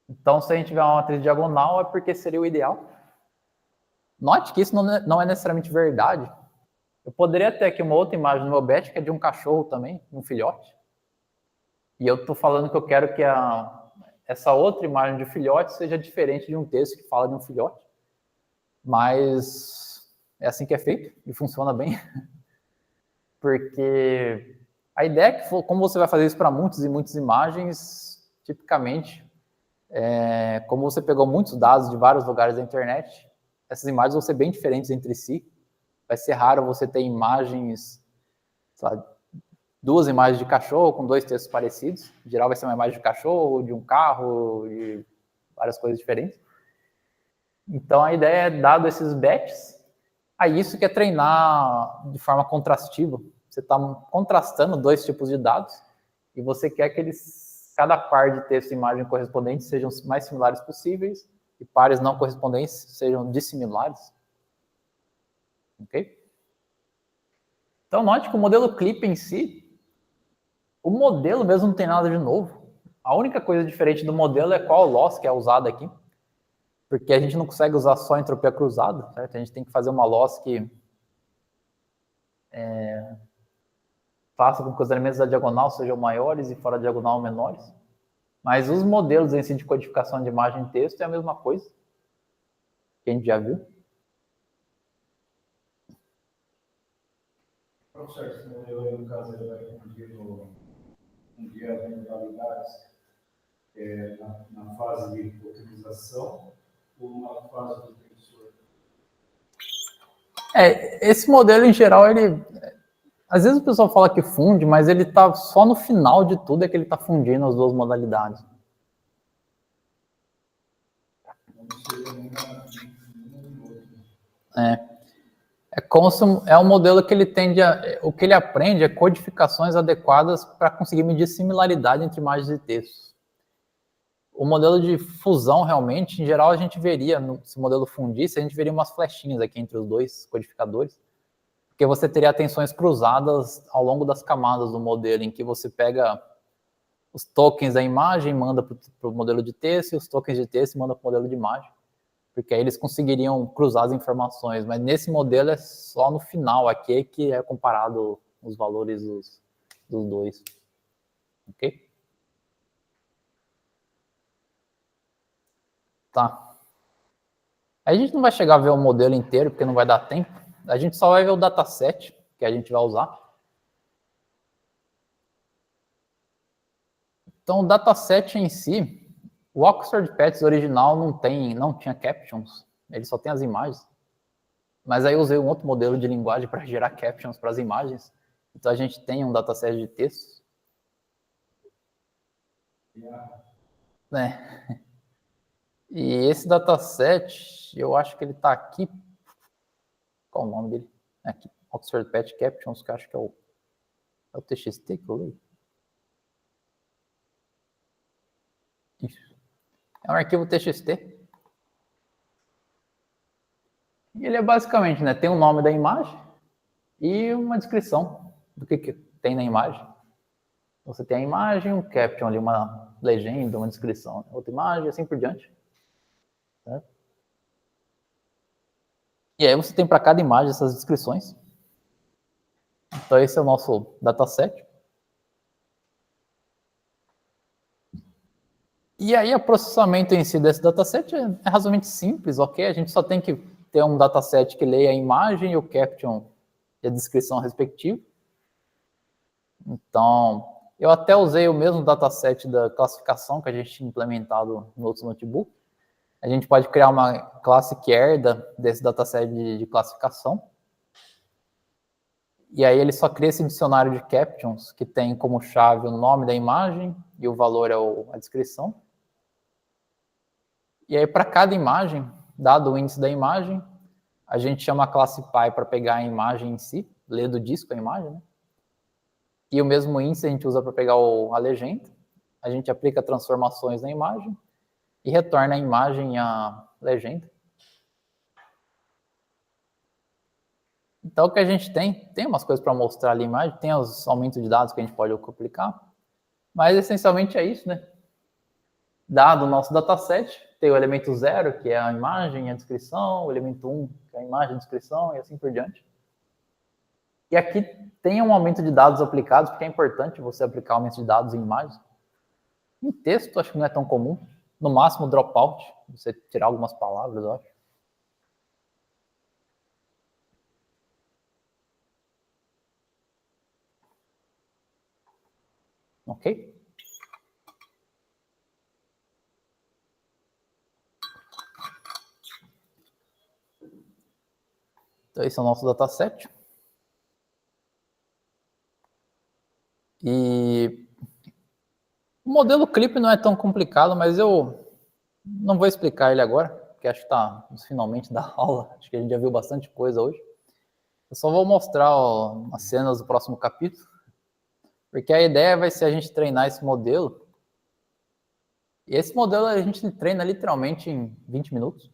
Então, se a gente tiver uma matriz diagonal, é porque seria o ideal. Note que isso não é necessariamente verdade. Eu poderia ter aqui uma outra imagem no meu batch, que é de um cachorro também, um filhote. E eu estou falando que eu quero que essa outra imagem de filhote seja diferente de um texto que fala de um filhote. Mas é assim que é feito e funciona bem. Porque a ideia é que, como você vai fazer isso para muitas e muitas imagens, tipicamente, como você pegou muitos dados de vários lugares da internet, essas imagens vão ser bem diferentes entre si. Vai ser raro você ter imagens, sabe, 2 imagens de cachorro com 2 textos parecidos. Em geral vai ser uma imagem de cachorro, de um carro, de várias coisas diferentes. Então a ideia é, dado esses batches, aí isso que é treinar de forma contrastiva. Você está contrastando 2 tipos de dados e você quer que cada par de texto e imagem correspondentes sejam os mais similares possíveis e pares não correspondentes sejam dissimilares. Ok? Então, note que o modelo clip em si, o modelo mesmo não tem nada de novo. A única coisa diferente do modelo é qual loss que é usado aqui. Porque a gente não consegue usar só entropia cruzada, certo? A gente tem que fazer uma loss que faça com que os elementos da diagonal sejam maiores e fora da diagonal menores. Mas os modelos em si de codificação de imagem e texto é a mesma coisa que a gente já viu. Professor, esse modelo aí, no caso, ele vai fundir as modalidades na fase de otimização ou na fase do tensor? Esse modelo, em geral, ele... Às vezes o pessoal fala que funde, mas ele está só no final de tudo é que ele está fundindo as 2 modalidades. É como se é um modelo que ele tende a... O que ele aprende é codificações adequadas para conseguir medir similaridade entre imagens e textos. O modelo de fusão, realmente, em geral, a gente veria, se o modelo fundisse, a gente veria umas flechinhas aqui entre os dois codificadores, porque você teria tensões cruzadas ao longo das camadas do modelo, em que você pega os tokens da imagem, manda para o modelo de texto, e os tokens de texto manda para o modelo de imagem, porque aí eles conseguiriam cruzar as informações, mas nesse modelo é só no final aqui que é comparado os valores dos dois. Ok? Tá. A gente não vai chegar a ver o modelo inteiro, porque não vai dar tempo. A gente só vai ver o dataset que a gente vai usar. Então, o dataset em si, o Oxford Pets original não tinha captions, ele só tem as imagens. Mas aí eu usei um outro modelo de linguagem para gerar captions para as imagens. Então, a gente tem um dataset de textos. Né? E esse dataset, eu acho que ele está aqui. Qual o nome dele? Aqui, Oxford Pet Captions, que eu acho que é o TXT que eu leio. Isso. É um arquivo TXT. E ele é basicamente, né, tem o nome da imagem e uma descrição do que tem na imagem. Você tem a imagem, um caption ali, uma legenda, uma descrição, outra imagem, assim por diante. Certo? E aí você tem para cada imagem essas descrições. Então esse é o nosso dataset. E aí o processamento em si desse dataset é razoavelmente simples, ok? A gente só tem que ter um dataset que leia a imagem e o caption e a descrição respectiva. Então, eu até usei o mesmo dataset da classificação que a gente tinha implementado no outro notebook. A gente pode criar uma classe que herda desse dataset de classificação. E aí ele só cria esse dicionário de captions que tem como chave o nome da imagem e o valor é a descrição. E aí para cada imagem, dado o índice da imagem, a gente chama a classe Py para pegar a imagem em si, ler do disco a imagem, né? E o mesmo índice a gente usa para pegar a legenda. A gente aplica transformações na imagem e retorna a imagem e a legenda. Então, o que a gente tem umas coisas para mostrar ali a imagem, tem os aumentos de dados que a gente pode aplicar, mas essencialmente é isso, né? Dado o nosso dataset, tem o elemento 0, que é a imagem e a descrição, o elemento 1, que é a imagem e a descrição, e assim por diante. E aqui tem um aumento de dados aplicados, porque é importante você aplicar aumento de dados em imagens. Em texto, acho que não é tão comum. No máximo, dropout, você tirar algumas palavras, eu acho. Ok? Então, esse é o nosso dataset. E o modelo clip não é tão complicado, mas eu não vou explicar ele agora, porque acho que está finalmente da aula. Acho que a gente já viu bastante coisa hoje. Eu só vou mostrar as cenas do próximo capítulo, porque a ideia vai ser a gente treinar esse modelo. E esse modelo a gente treina literalmente em 20 minutos.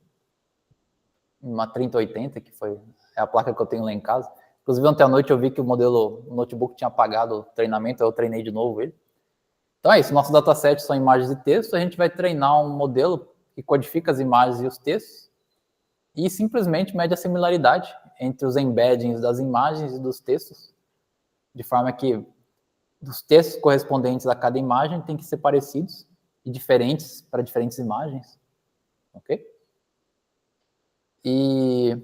Uma 3080, que é a placa que eu tenho lá em casa. Inclusive, ontem à noite eu vi que o notebook tinha apagado o treinamento, eu treinei de novo ele. Então é isso, nosso dataset são imagens e textos, a gente vai treinar um modelo que codifica as imagens e os textos e simplesmente mede a similaridade entre os embeddings das imagens e dos textos, de forma que os textos correspondentes a cada imagem têm que ser parecidos e diferentes para diferentes imagens, ok? E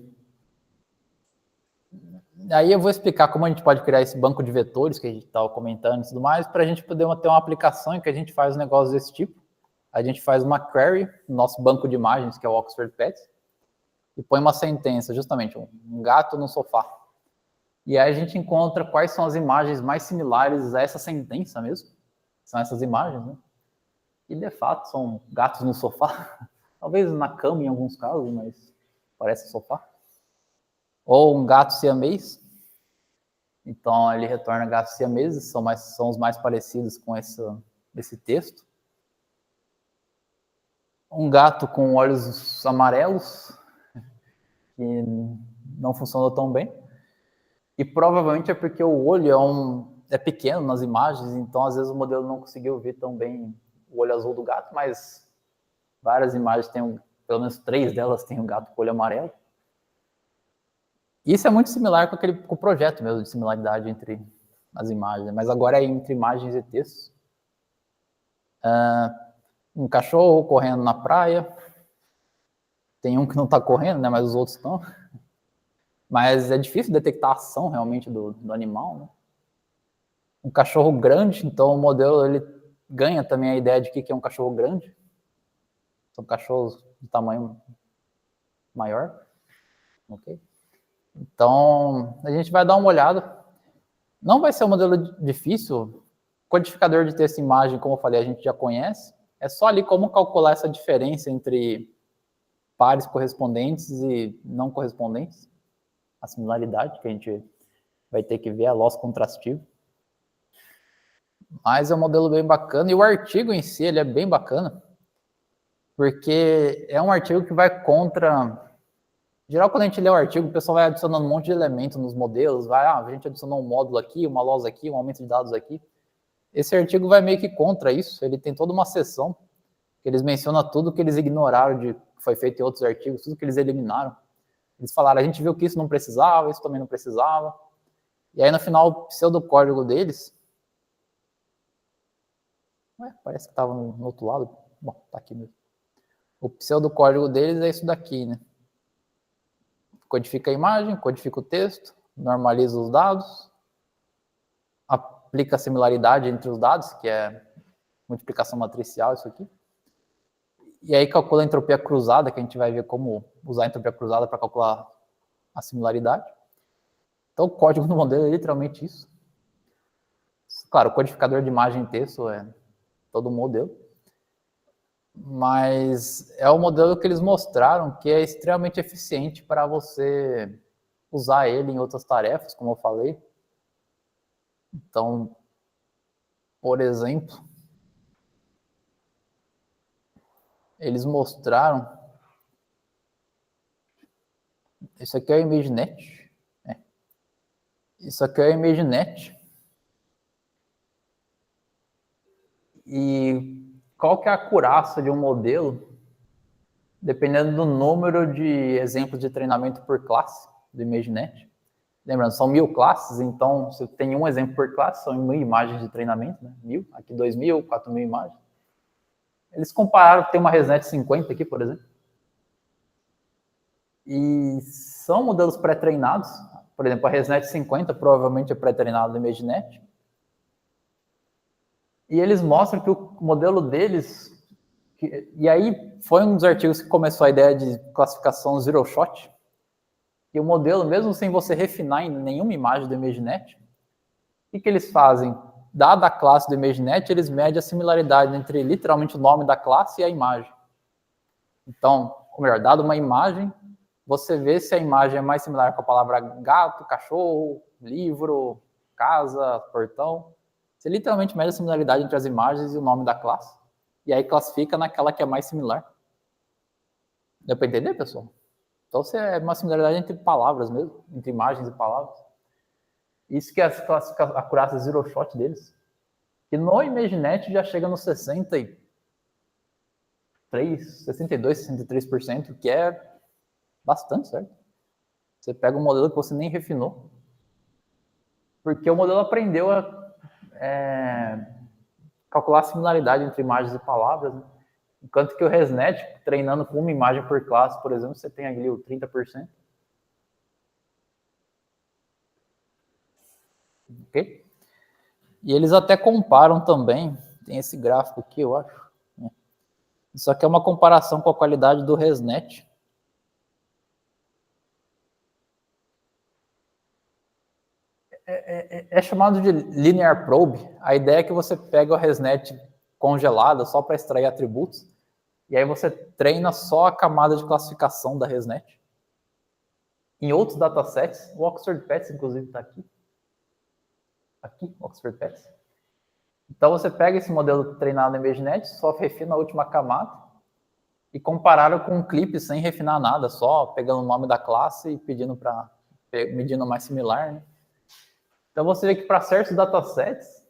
aí eu vou explicar como a gente pode criar esse banco de vetores que a gente estava comentando e tudo mais, para a gente poder ter uma aplicação em que a gente faz um negócio desse tipo. A gente faz uma query no nosso banco de imagens, que é o Oxford Pets, e põe uma sentença, justamente, um gato no sofá. E aí a gente encontra quais são as imagens mais similares a essa sentença mesmo. São essas imagens, né? E, de fato, são gatos no sofá. Talvez na cama, em alguns casos, mas parece sofá. Ou um gato siamês. Então, ele retorna gatos siameses, são os mais parecidos com esse texto. um gato com olhos amarelos, que não funcionou tão bem. E provavelmente é porque o olho é pequeno nas imagens, então às vezes o modelo não conseguiu ver tão bem o olho azul do gato, mas várias imagens têm, pelo menos 3 delas têm um gato com olho amarelo. Isso é muito similar com o projeto mesmo, de similaridade entre as imagens, mas agora é entre imagens e textos. Um cachorro correndo na praia. Tem um que não está correndo, né, mas os outros estão. Mas é difícil detectar a ação realmente do animal, né? Um cachorro grande, então o modelo ele ganha também a ideia de que é um cachorro grande. São cachorros de tamanho maior. Ok? Então, a gente vai dar uma olhada. Não vai ser um modelo difícil. Codificador de texto e imagem, como eu falei, a gente já conhece. É só ali como calcular essa diferença entre pares correspondentes e não correspondentes. A similaridade que a gente vai ter que ver, a loss contrastiva. Mas é um modelo bem bacana. E o artigo em si, ele é bem bacana. Porque é um artigo que vai contra... Em geral, quando a gente lê o artigo, o pessoal vai adicionando um monte de elementos nos modelos. A gente adicionou um módulo aqui, uma loss aqui, um aumento de dados aqui. Esse artigo vai meio que contra isso. Ele tem toda uma seção que eles mencionam tudo que eles ignoraram de que foi feito em outros artigos, tudo que eles eliminaram. Eles falaram, a gente viu que isso não precisava, isso também não precisava. E aí, no final, o pseudocódigo deles... parece que estava no outro lado. Bom, tá aqui mesmo. O pseudocódigo deles é isso daqui, né? Codifica a imagem, codifica o texto, normaliza os dados, aplica a similaridade entre os dados, que é multiplicação matricial, isso aqui. E aí calcula a entropia cruzada, que a gente vai ver como usar a entropia cruzada para calcular a similaridade. Então o código do modelo é literalmente isso. Claro, o codificador de imagem e texto é todo o modelo. Mas é o modelo que eles mostraram que é extremamente eficiente para você usar ele em outras tarefas, como eu falei. Então, por exemplo, eles mostraram... Isso aqui é o ImageNet. Isso aqui é o ImageNet. E qual que é a acurácia de um modelo, dependendo do número de exemplos de treinamento por classe do ImageNet. Lembrando, são 1000 classes, então se tem um exemplo por classe, são 1000 imagens de treinamento, né? 1000, aqui 2000, 4000 imagens. Eles compararam, tem uma ResNet 50 aqui, por exemplo. E são modelos pré-treinados. Por exemplo, a ResNet 50 provavelmente é pré-treinado do ImageNet. E eles mostram que o modelo deles... E aí foi um dos artigos que começou a ideia de classificação zero shot. E o modelo, mesmo sem você refinar em nenhuma imagem do ImageNet, o que eles fazem? Dada a classe do ImageNet, eles medem a similaridade entre literalmente o nome da classe e a imagem. Então, ou melhor, dada uma imagem, você vê se a imagem é mais similar com a palavra gato, cachorro, livro, casa, portão. Você literalmente mede a similaridade entre as imagens e o nome da classe. E aí classifica naquela que é mais similar. Deu para entender, pessoal? Então, é uma similaridade entre palavras mesmo, entre imagens e palavras. Isso que é a acurácia zero shot deles. E no ImageNet já chega nos 63, 62, 63%, que é bastante, certo? Você pega um modelo que você nem refinou, porque o modelo aprendeu a calcular a similaridade entre imagens e palavras, né? Enquanto que o ResNet, treinando com uma imagem por classe, por exemplo, você tem ali o 30%. Ok? E eles até comparam também, tem esse gráfico aqui, eu acho. Né? Isso aqui é uma comparação com a qualidade do ResNet. É chamado de Linear Probe. A ideia é que você pega o ResNet congelado só para extrair atributos, e aí você treina só a camada de classificação da ResNet. Em outros datasets, o Oxford Pets, inclusive, está aqui. Aqui, Oxford Pets. Então, você pega esse modelo treinado no ImageNet, só refina a última camada, e compararam com um clipe sem refinar nada, só pegando o nome da classe e pedindo para medindo mais similar, né? Então você vê que para certos datasets,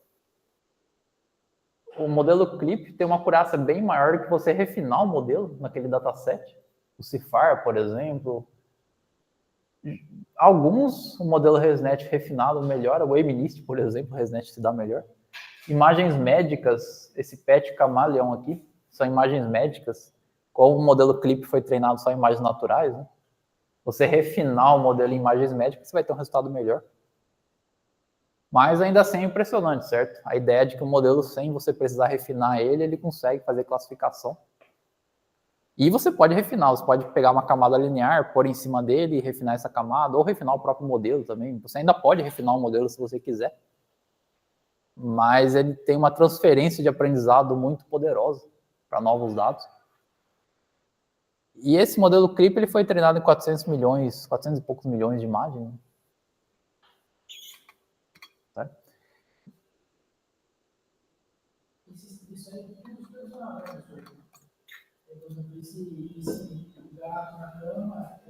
o modelo clip tem uma acurácia bem maior do que você refinar o modelo naquele dataset. O CIFAR, por exemplo. Alguns, o modelo ResNet refinado melhora, o MNIST, por exemplo, o ResNet se dá melhor. Imagens médicas, esse PET Camaleon aqui, são imagens médicas. Como o modelo clip foi treinado só em imagens naturais, né? Você refinar o modelo em imagens médicas, você vai ter um resultado melhor. Mas ainda assim é impressionante, certo? A ideia de que o modelo, sem você precisar refinar ele, ele consegue fazer classificação. E você pode refinar, você pode pegar uma camada linear, pôr em cima dele e refinar essa camada, ou refinar o próprio modelo também. Você ainda pode refinar o modelo se você quiser. Mas ele tem uma transferência de aprendizado muito poderosa para novos dados. E esse modelo CRIP ele foi treinado em 400 e poucos milhões de imagens. Tá? Isso aí é tudo personal, né, professor? Por exemplo, esse gato na cama, a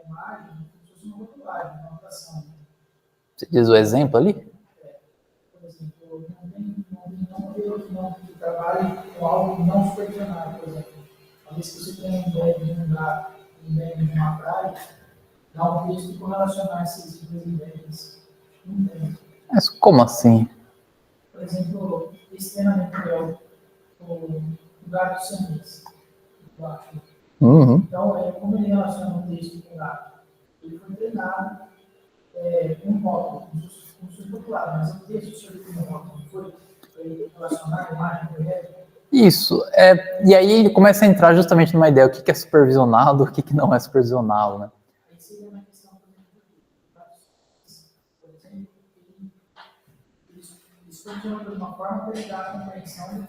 imagem, como se fosse uma rotulagem, uma anotação. Você diz o exemplo ali? Por exemplo, não tem não que trabalhe com algo não supervisionado, por exemplo. Uma vez que você tem um IDEG de um gato, um IDEG de uma praia, dá um texto para relacionar esses dois IDEGs. Não tem. Mas como assim? Por exemplo, esse treinamento é o gato siamês. Uhum. Então, como ele relaciona um texto com o gato? Ele foi treinado com um rótulo, como se fosse rotulado, mas o texto sobre como rótulo foi relacionar a imagem com o resto. Isso. E aí ele começa a entrar justamente numa ideia, o que é supervisionado, o que não é supervisionado, né? Aí seria uma questão, por exemplo, eles funcionam de uma forma para ele dar a compreensão do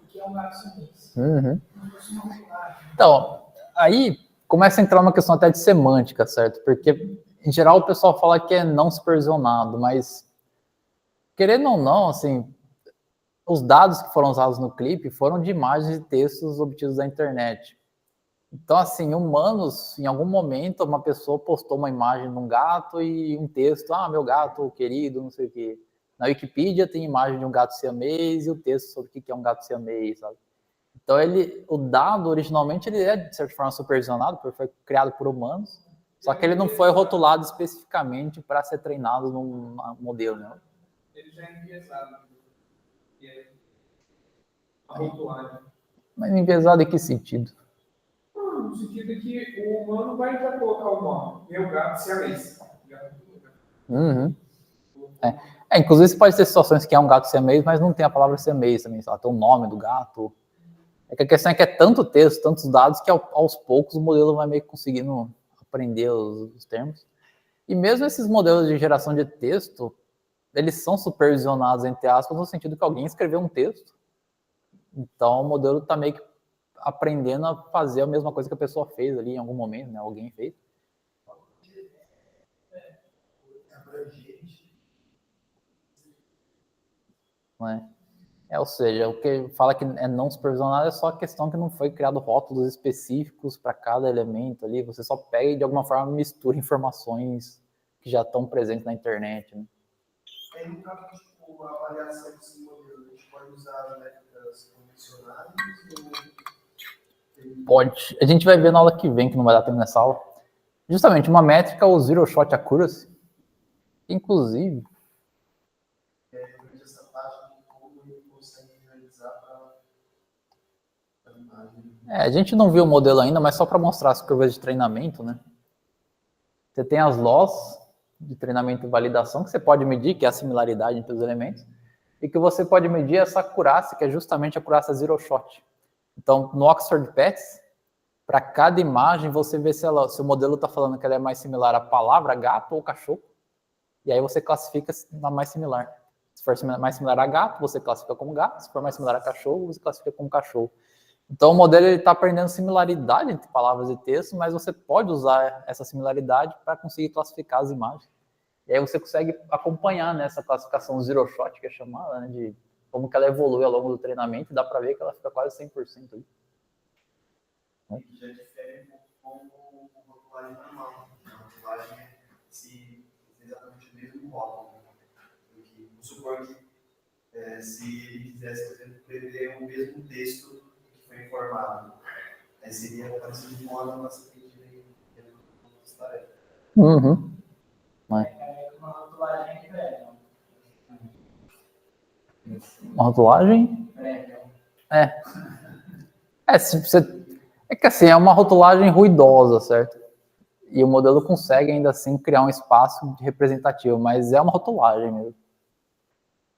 que é um gato siamês. Uhum. Como se fosse uma rotulagem. Então, aí começa a entrar uma questão até de semântica, certo? Porque, em geral, o pessoal fala que é não supervisionado, mas, querendo ou não, assim, os dados que foram usados no clipe foram de imagens e textos obtidos da internet. Então, assim, humanos, em algum momento, uma pessoa postou uma imagem de um gato e um texto, meu gato querido, não sei o quê. Na Wikipedia tem imagem de um gato siamês e o texto sobre o que é um gato siamês, sabe? Então, o dado, originalmente, ele é, de certa forma, supervisionado, porque foi criado por humanos, só que ele não foi rotulado especificamente para ser treinado num modelo, né? Ele já é enviesado. A rotulagem. Mas enviesado em que sentido? No sentido que o humano vai já colocar o nome. Meu gato siamês. Uhum. Inclusive, você pode ter situações que é um gato siamês, mas não tem a palavra siamês também, só tem o nome do gato. É que a questão é que é tanto texto, tantos dados, que aos poucos o modelo vai meio que conseguindo aprender os termos. E mesmo esses modelos de geração de texto, eles são supervisionados, entre aspas, no sentido que alguém escreveu um texto. Então, o modelo está meio que aprendendo a fazer a mesma coisa que a pessoa fez ali em algum momento, né? Alguém fez. Não é? Ou seja, o que fala que é não supervisionado é só a questão que não foi criado rótulos específicos para cada elemento ali, você só pega e de alguma forma mistura informações que já estão presentes na internet. Né? Aí, no caso, tipo, a avaliação desse modelo, a gente pode usar métricas convencionais ou... Pode. A gente vai ver na aula que vem, que não vai dar tempo nessa aula. Justamente, uma métrica é o Zero Shot Accuracy. Inclusive... essa taxa de como ele consegue realizar para a imagem. a gente não viu o modelo ainda, mas só para mostrar as curvas de treinamento, né? Você tem as loss de treinamento e validação, que você pode medir, que é a similaridade entre os elementos, e que você pode medir essa acurácia, que é justamente a acurácia Zero Shot. Então, no Oxford PETS, para cada imagem, você vê se o modelo está falando que ela é mais similar à palavra gato ou cachorro, e aí você classifica na mais similar. Se for mais similar a gato, você classifica como gato. Se for mais similar a cachorro, você classifica como cachorro. Então, o modelo está aprendendo similaridade entre palavras e textos, mas você pode usar essa similaridade para conseguir classificar as imagens. E aí você consegue acompanhar nessa classificação Zero Shot, que é chamada, né, de como que ela evolui ao longo do treinamento, e dá para ver que ela fica quase 100% ali. E já difere um pouco com rotulagem normal. A rotulagem é exatamente o mesmo rótulo. Porque, vamos supor que se ele quisesse, por exemplo, prever o mesmo texto que foi informado, aí seria parecido com a nossa pedida em tarefa. Uhum. Uma rotulagem prévia. Uma rotulagem? Prévia. É que assim, é uma rotulagem ruidosa, certo? E o modelo consegue ainda assim criar um espaço representativo, mas é uma rotulagem mesmo.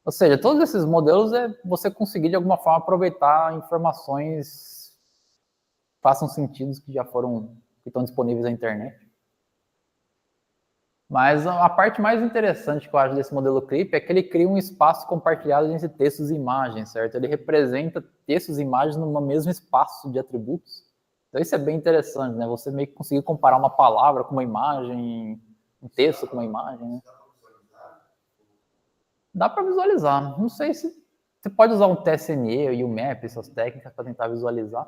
Ou seja, todos esses modelos é você conseguir de alguma forma aproveitar informações que façam sentido que estão disponíveis na internet. Mas a parte mais interessante que eu acho desse modelo CRIP é que ele cria um espaço compartilhado entre textos e imagens, certo? Ele representa textos e imagens no mesmo espaço de atributos. Então isso é bem interessante, né? Você meio que conseguir comparar uma palavra com uma imagem, um texto com uma imagem, né? Dá para visualizar. Não sei se você pode usar um TSNE e o MAP, essas técnicas, para tentar visualizar.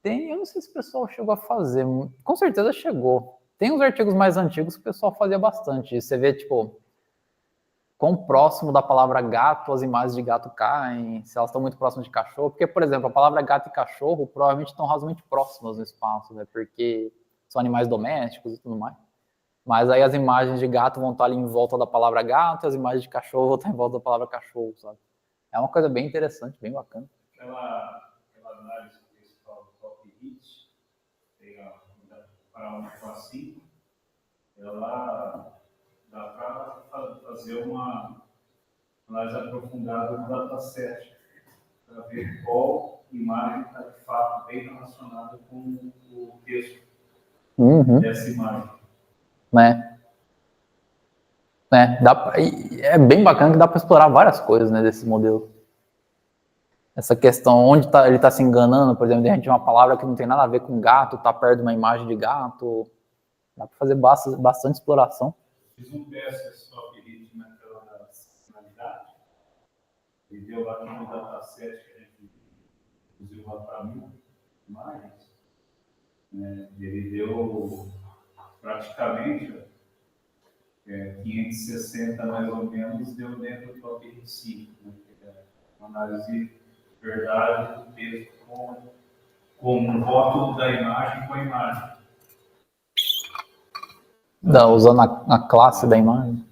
Eu não sei se o pessoal chegou a fazer. Com certeza chegou. Tem uns artigos mais antigos que o pessoal fazia bastante. Você vê, tipo, quão próximo da palavra gato as imagens de gato caem, se elas estão muito próximas de cachorro. Porque, por exemplo, a palavra gato e cachorro provavelmente estão razoavelmente próximas no espaço, né? Porque são animais domésticos e tudo mais. Mas aí as imagens de gato vão estar ali em volta da palavra gato e as imagens de cachorro vão estar em volta da palavra cachorro, sabe? É uma coisa bem interessante, bem bacana. Aquela análise que eles falam top hit, para uma assim, ela dá para fazer uma análise aprofundada do dataset, para ver qual imagem está de fato bem relacionada com o texto dessa imagem. É bem bacana que dá para explorar várias coisas, né, desse modelo. Essa questão, onde ele está se enganando, por exemplo, de repente uma palavra que não tem nada a ver com gato, está perto de uma imagem de gato. Dá para fazer bastante exploração. Fiz um teste top hit naquela funcionalidade, e deu lá no dataset que a gente usou lá para 1000 imagens, né? Ele deu praticamente 560 mais ou menos, deu dentro do top hit 5, né? Uma análise de verdade do texto com um rótulo da imagem com a imagem. Usando a classe da imagem.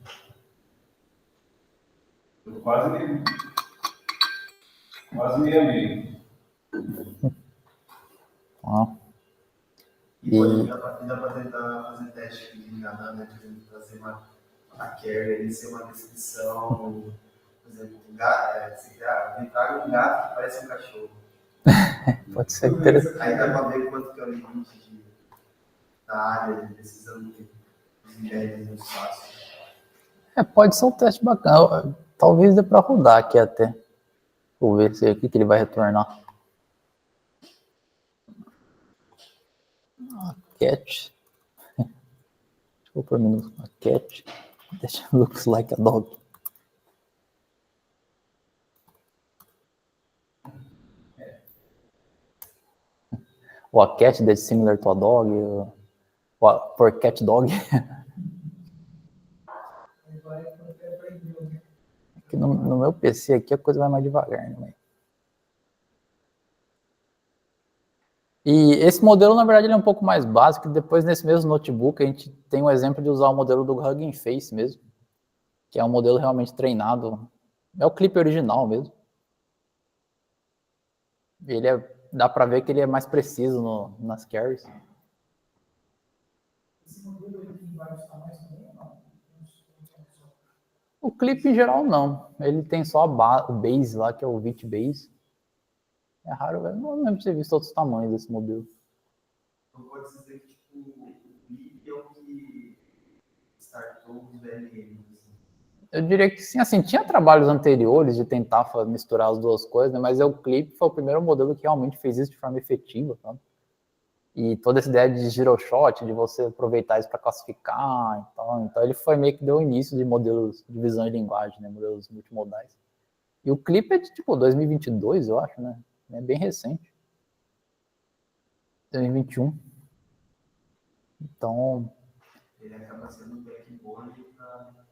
Eu quase meio a meio. E dá para tentar fazer teste de enganar, né? Trazer a carry, ser uma descrição, por exemplo, um gato, me traga um gato que parece um cachorro. Pode ser interessante. Aí dá para ver quanto que é o limite da área, precisando de ideias no espaço. Pode ser um teste bacana. Talvez dê para rodar aqui até. Vou ver se aqui que ele vai retornar. A cat. Deixa eu pôr minúsculo. A cat. That looks like a dog. Ou a cat that's similar to a dog. Or cat dog. Aqui no meu PC aqui a coisa vai mais devagar, né? E esse modelo, na verdade, ele é um pouco mais básico. Depois, nesse mesmo notebook, a gente tem um exemplo de usar o modelo do Hugging Face mesmo, que é um modelo realmente treinado. É o clipe original mesmo. Dá para ver que ele é mais preciso nas carries. Esse modelo tem vários tamanhos também ou não? O clipe em geral não. Ele tem só o base lá, que é o VIT base. É raro, eu não lembro de ter visto outros tamanhos desse modelo. Então pode dizer que o clipe é o que startou os VLM. Eu diria que sim, assim, tinha trabalhos anteriores de tentar misturar as duas coisas, né, mas o clipe foi o primeiro modelo que realmente fez isso de forma efetiva, tá? E toda essa ideia de zero shot, de você aproveitar isso para classificar e tal. Então ele foi meio que deu início de modelos de visão de linguagem, né, modelos multimodais. E o clipe é de tipo 2022, eu acho, né? É bem recente. 2021. Então, Ele acaba sendo um backbone,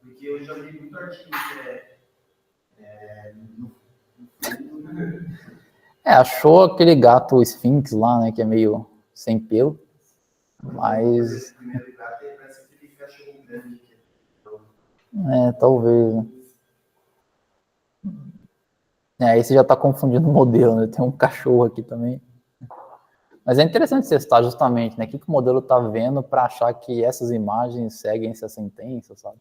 porque eu já vi muito artigo que no fundo, achou aquele gato Sphinx lá, né, que é meio sem pelo, mas, o primeiro gato parece aquele cachorro grande que talvez, né. Aí você já está confundindo o modelo, né? Tem um cachorro aqui também. Mas é interessante testar justamente, né? O que o modelo está vendo para achar que essas imagens seguem essa sentença, sabe?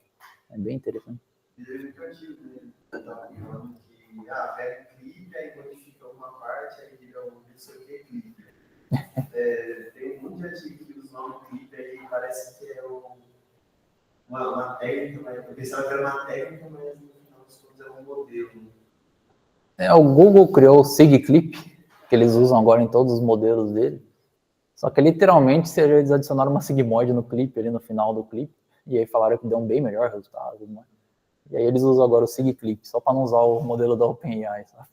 É bem interessante. ele é muito antigo, né? Ele estava falando que pega o clipe, aí modifica uma parte, aí vira um não sei o que clipe. Tem um monte de artigo que usa o nome clipe aí, parece que é uma técnica, mas eu pensava que era uma técnica, mas no final das contas é um modelo. O Google criou o SIGClip, que eles usam agora em todos os modelos dele. Só que literalmente eles adicionaram uma sigmoide no clipe, ali no final do clipe, e aí falaram que deu um bem melhor resultado, né? E aí eles usam agora o SIGClip, só para não usar o modelo da OpenAI, sabe?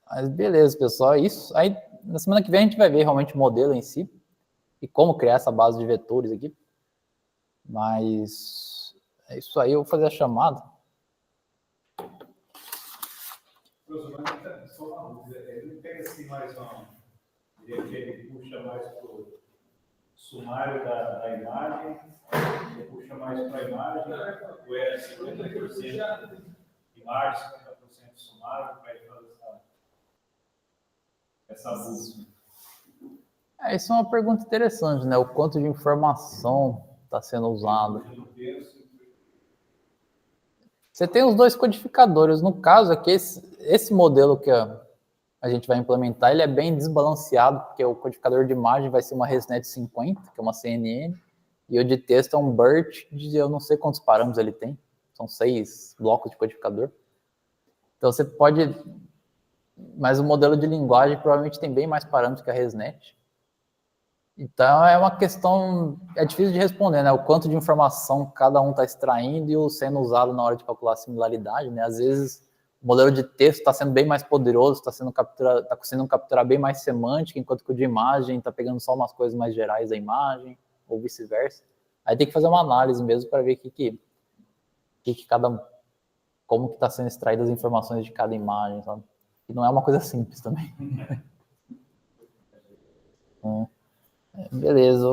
Mas beleza, pessoal, é isso. Aí na semana que vem a gente vai ver realmente o modelo em si e como criar essa base de vetores aqui. Mas é isso aí, eu vou fazer a chamada. Professor, mas só uma dúvida, ele pega assim mais ele puxa mais para o sumário da imagem, ele puxa mais para a imagem, ou é 50% imagem, 50% sumário, para ele fazer essa busca? Isso é uma pergunta interessante, né? O quanto de informação está sendo usado. Você tem os dois codificadores. No caso aqui, esse modelo que a gente vai implementar, ele é bem desbalanceado, porque o codificador de imagem vai ser uma ResNet 50, que é uma CNN, e o de texto é um BERT de eu não sei quantos parâmetros ele tem. São 6 blocos de codificador. Então você pode... Mas o modelo de linguagem provavelmente tem bem mais parâmetros que a ResNet. Então é uma questão, é difícil de responder, né? O quanto de informação cada um está extraindo e o sendo usado na hora de calcular a similaridade, né? Às vezes o modelo de texto está sendo bem mais poderoso, está conseguindo capturar bem mais semântica, enquanto que o de imagem está pegando só umas coisas mais gerais da imagem, ou vice-versa. Aí tem que fazer uma análise mesmo para ver como que está sendo extraídas as informações de cada imagem, sabe? E não é uma coisa simples também. Beleza.